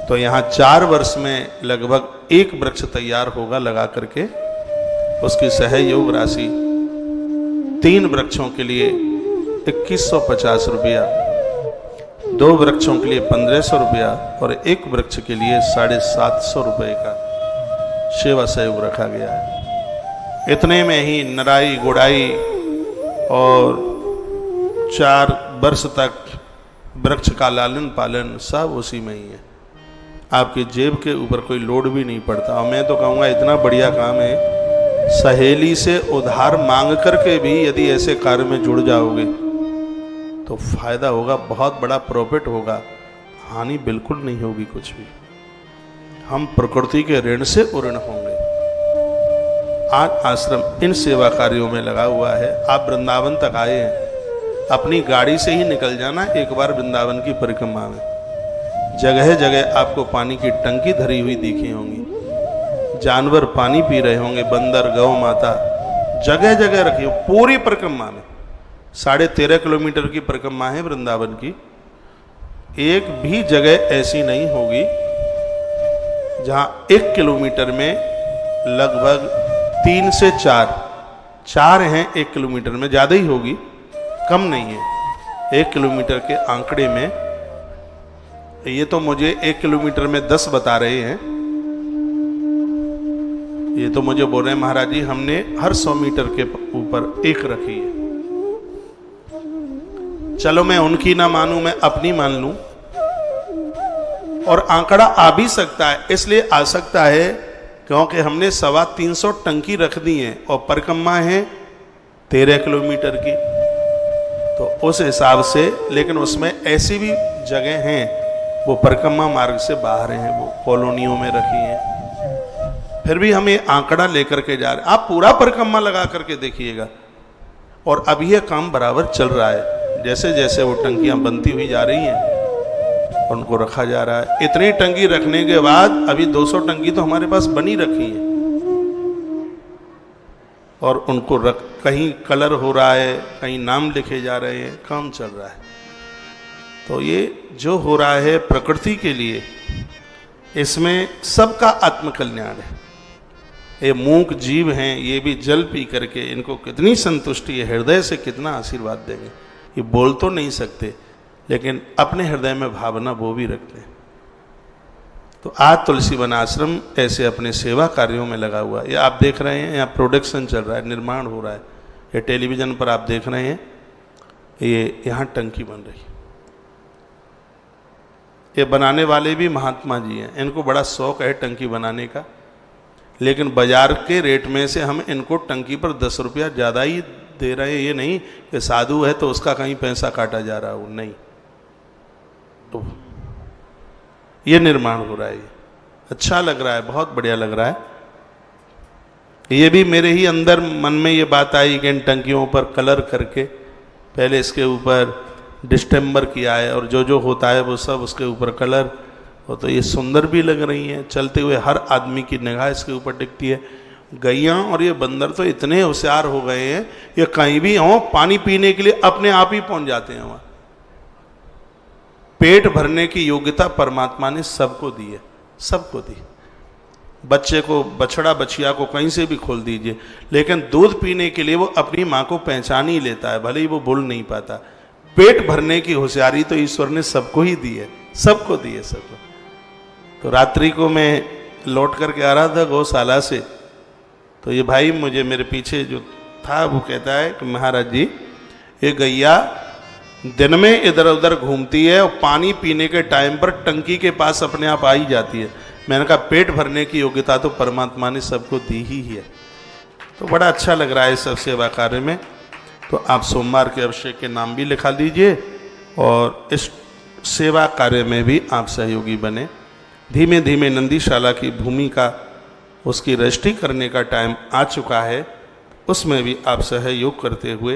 तो यहाँ 4 वर्ष में लगभग 1 वृक्ष तैयार होगा लगा करके। उसकी सहयोग राशि 3 वृक्षों के लिए 2150 रुपया, 2 वृक्षों के लिए 1500 रुपया और 1 वृक्ष के लिए 750 रुपये का सेवा सहयोग रखा गया है। इतने में ही नराई गुड़ाई और 4 वर्ष तक वृक्ष का लालन पालन सब उसी में ही है। आपकी जेब के ऊपर कोई लोड भी नहीं पड़ता। और मैं तो कहूँगा इतना बढ़िया काम है, सहेली से उधार मांग करके भी यदि ऐसे कार्य में जुड़ जाओगे तो फायदा होगा, बहुत बड़ा प्रॉफिट होगा, हानि बिल्कुल नहीं होगी कुछ भी। हम प्रकृति के ऋण से उऋण होंगे। आज आश्रम इन सेवा कार्यों में लगा हुआ है। आप वृंदावन तक आए हैं, अपनी गाड़ी से ही निकल जाना एक बार वृंदावन की परिक्रमा में। जगह जगह आपको पानी की टंकी धरी हुई दिखी होंगी, जानवर पानी पी रहे होंगे, बंदर, गौ माता जगह जगह रखी हो पूरी परिक्रमा में। 13.5 किलोमीटर की परिक्रमा है वृंदावन की। एक भी जगह ऐसी नहीं होगी जहां 1 किलोमीटर में लगभग 3 से 4 हैं 1 किलोमीटर में, ज़्यादा ही होगी, कम नहीं है। 1 किलोमीटर के आंकड़े में ये तो मुझे 1 किलोमीटर में 10 बता रहे हैं। ये तो मुझे बोल रहे हैं महाराज जी हमने हर 100 मीटर के ऊपर 1 रखी है। चलो मैं उनकी ना मानूं, मैं अपनी मान लूं। और आंकड़ा आ भी सकता है, इसलिए आ सकता है क्योंकि हमने 325 टंकी रख दी है और परिक्रमा है 13 किलोमीटर की। तो उस हिसाब से, लेकिन उसमें ऐसी भी जगह हैं वो परिक्रमा मार्ग से बाहर हैं, वो कॉलोनियों में रखी हैं। फिर भी हम ये आंकड़ा लेकर के जा रहे हैं। आप पूरा परिक्रमा लगा करके देखिएगा। और अभी यह काम बराबर चल रहा है। जैसे जैसे वो टंकियां बनती हुई जा रही हैं उनको रखा जा रहा है। इतनी टंकी रखने के बाद अभी 200 टंकी तो हमारे पास बनी रखी है और उनको कहीं कलर हो रहा है, कहीं नाम लिखे जा रहे हैं, काम चल रहा है। तो ये जो हो रहा है प्रकृति के लिए, इसमें सबका आत्मकल्याण है। ये मूक जीव हैं, ये भी जल पी करके इनको कितनी संतुष्टि है, हृदय से कितना आशीर्वाद देंगे। ये बोल तो नहीं सकते लेकिन अपने हृदय में भावना वो भी रखते हैं। तो आज तुलसी वन आश्रम ऐसे अपने सेवा कार्यों में लगा हुआ है। ये आप देख रहे हैं, यहाँ प्रोडक्शन चल रहा है, निर्माण हो रहा है। ये टेलीविज़न पर आप देख रहे हैं, ये यहाँ टंकी बन रही है। ये बनाने वाले भी महात्मा जी हैं, इनको बड़ा शौक है टंकी बनाने का, लेकिन बाजार के रेट में से हम इनको टंकी पर 10 रुपया ज़्यादा ही दे रहे हैं। ये नहीं कि साधु है तो उसका कहीं पैसा काटा जा रहा हो, नहीं। तो ये निर्माण हो रहा है, अच्छा लग रहा है, बहुत बढ़िया लग रहा है। ये भी मेरे ही अंदर मन में ये बात आई कि इन टंकियों पर कलर करके पहले इसके ऊपर डिस्टेम्बर किया है और जो होता है वो सब उसके ऊपर कलर हो, तो ये सुंदर भी लग रही हैं। चलते हुए हर आदमी की निगाह इसके ऊपर टिकती है। गैया और ये बंदर तो इतने होशियार हो गए हैं, ये कहीं भी हों पानी पीने के लिए अपने आप ही पहुंच जाते हैं वहाँ। पेट भरने की योग्यता परमात्मा ने सबको दी है, सबको दी। बच्चे को, बछड़ा बछिया को कहीं से भी खोल दीजिए, लेकिन दूध पीने के लिए वो अपनी माँ को पहचान ही लेता है, भले ही वो बोल नहीं पाता। पेट भरने की होशियारी तो ईश्वर ने सबको ही दी है, सबको दी है, सबको। तो रात्रि को मैं लौट करके आ रहा था गौशाला से, तो ये भाई मुझे मेरे पीछे जो था वो कहता है कि महाराज जी ये गैया दिन में इधर उधर घूमती है और पानी पीने के टाइम पर टंकी के पास अपने आप आ ही जाती है। मैंने कहा पेट भरने की योग्यता तो परमात्मा ने सबको दी ही है। तो बड़ा अच्छा लग रहा है सब सेवा कार्य में। तो आप सोमवार के अभिषेक के नाम भी लिखा लीजिए और इस सेवा कार्य में भी आप सहयोगी बने। धीमे धीमे नंदीशाला की भूमि का, उसकी रजिस्ट्री करने का टाइम आ चुका है, उसमें भी आप सहयोग करते हुए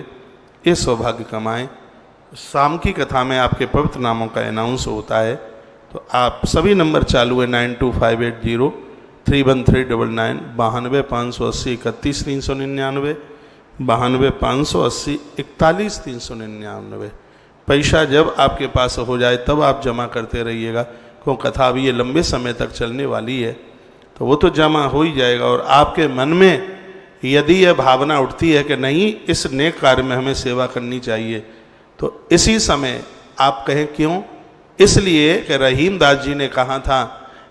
ये सौभाग्य कमाएं। शाम की कथा में आपके पवित्र नामों का अनाउंस होता है, तो आप सभी नंबर चालू है 9258031399, 92 580 31 399, 92 580 41 399। पैसा जब आपके पास हो जाए तब आप जमा करते रहिएगा, क्यों कथा अभी ये लंबे समय तक चलने वाली है, तो वो तो जमा हो ही जाएगा। और आपके मन में यदि यह भावना उठती है कि नहीं इस नेक कार्य में हमें सेवा करनी चाहिए, तो इसी समय आप कहें क्यों, इसलिए कि रहीम दास जी ने कहा था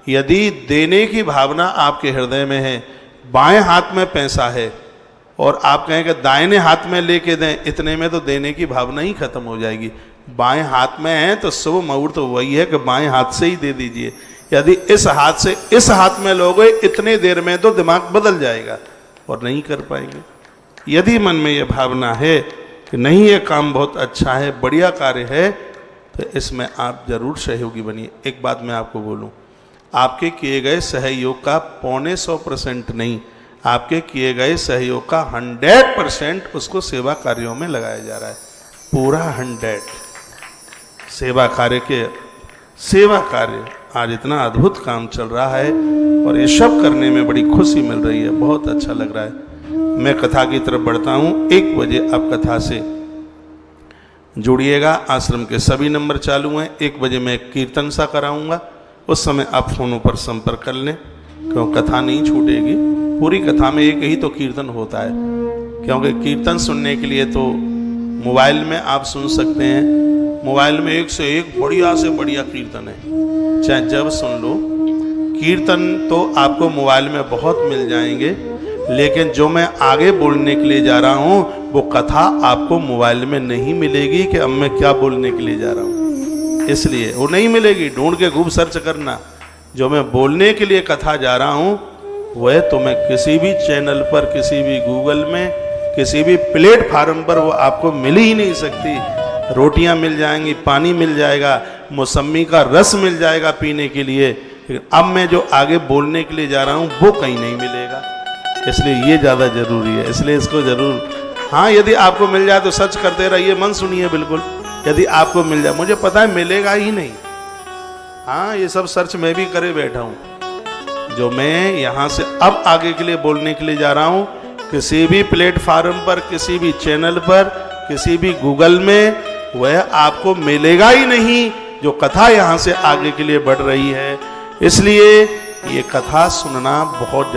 यदि देने की भावना आपके हृदय में है, बाएं हाथ में पैसा है और आप कहें कि दाहिने हाथ में लेके दें, इतने में तो देने की भावना ही खत्म हो जाएगी। बाएं हाथ में है तो शुभ मुहूर्त तो वही है कि बाएं हाथ से ही दे दीजिए। यदि इस हाथ से इस हाथ में लोगे, इतने देर में तो दिमाग बदल जाएगा और नहीं कर पाएंगे। यदि मन में यह भावना है कि नहीं ये काम बहुत अच्छा है, बढ़िया कार्य है, तो इसमें आप जरूर सहयोगी बनिए। एक बात मैं आपको बोलूं, आपके किए गए सहयोग का 0.25% नहीं, आपके किए गए सहयोग का 100% उसको सेवा कार्यों में लगाया जा रहा है। पूरा 100 सेवा कार्य आज इतना अद्भुत काम चल रहा है और ये सब करने में बड़ी खुशी मिल रही है, बहुत अच्छा लग रहा है। मैं कथा की तरफ बढ़ता हूँ। 1 बजे आप कथा से जुड़िएगा। आश्रम के सभी नंबर चालू हैं। 1 बजे मैं कीर्तन सा कराऊंगा, उस समय आप फोनों पर संपर्क कर लें, क्यों कथा नहीं छूटेगी। पूरी कथा में एक ही तो कीर्तन होता है, क्योंकि कीर्तन सुनने के लिए तो मोबाइल में आप सुन सकते हैं। मोबाइल में 1 से 1 बढ़िया से बढ़िया कीर्तन है, चाहे जब सुन लो। कीर्तन तो आपको मोबाइल में बहुत मिल जाएंगे, लेकिन जो मैं आगे बोलने के लिए जा रहा हूँ वो कथा आपको मोबाइल में नहीं मिलेगी कि अब मैं क्या बोलने के लिए जा रहा हूँ, इसलिए वो नहीं मिलेगी। ढूंढ के खूब सर्च करना। जो मैं बोलने के लिए कथा जा रहा हूँ वह तुम्हें किसी भी चैनल पर, किसी भी गूगल में, किसी भी प्लेटफार्म पर वो आपको मिल ही नहीं सकती। रोटियां मिल जाएंगी, पानी मिल जाएगा, मौसमी का रस मिल जाएगा पीने के लिए, लेकिन अब मैं जो आगे बोलने के लिए जा रहा हूँ वो कहीं नहीं मिलेगा। इसलिए ये ज़्यादा जरूरी है, इसलिए इसको जरूर, हाँ यदि आपको मिल जाए तो सर्च करते रहिए, मन सुनिए बिल्कुल। यदि आपको मिल जाए, मुझे पता है मिलेगा ही नहीं, हाँ ये सब सर्च मैं भी करे बैठा हूँ। जो मैं यहाँ से अब आगे के लिए बोलने के लिए जा रहा हूँ, किसी भी प्लेटफार्म पर, किसी भी चैनल पर, किसी भी गूगल में वह आपको मिलेगा ही नहीं जो कथा यहाँ से आगे के लिए बढ़ रही है। इसलिए ये कथा सुनना बहुत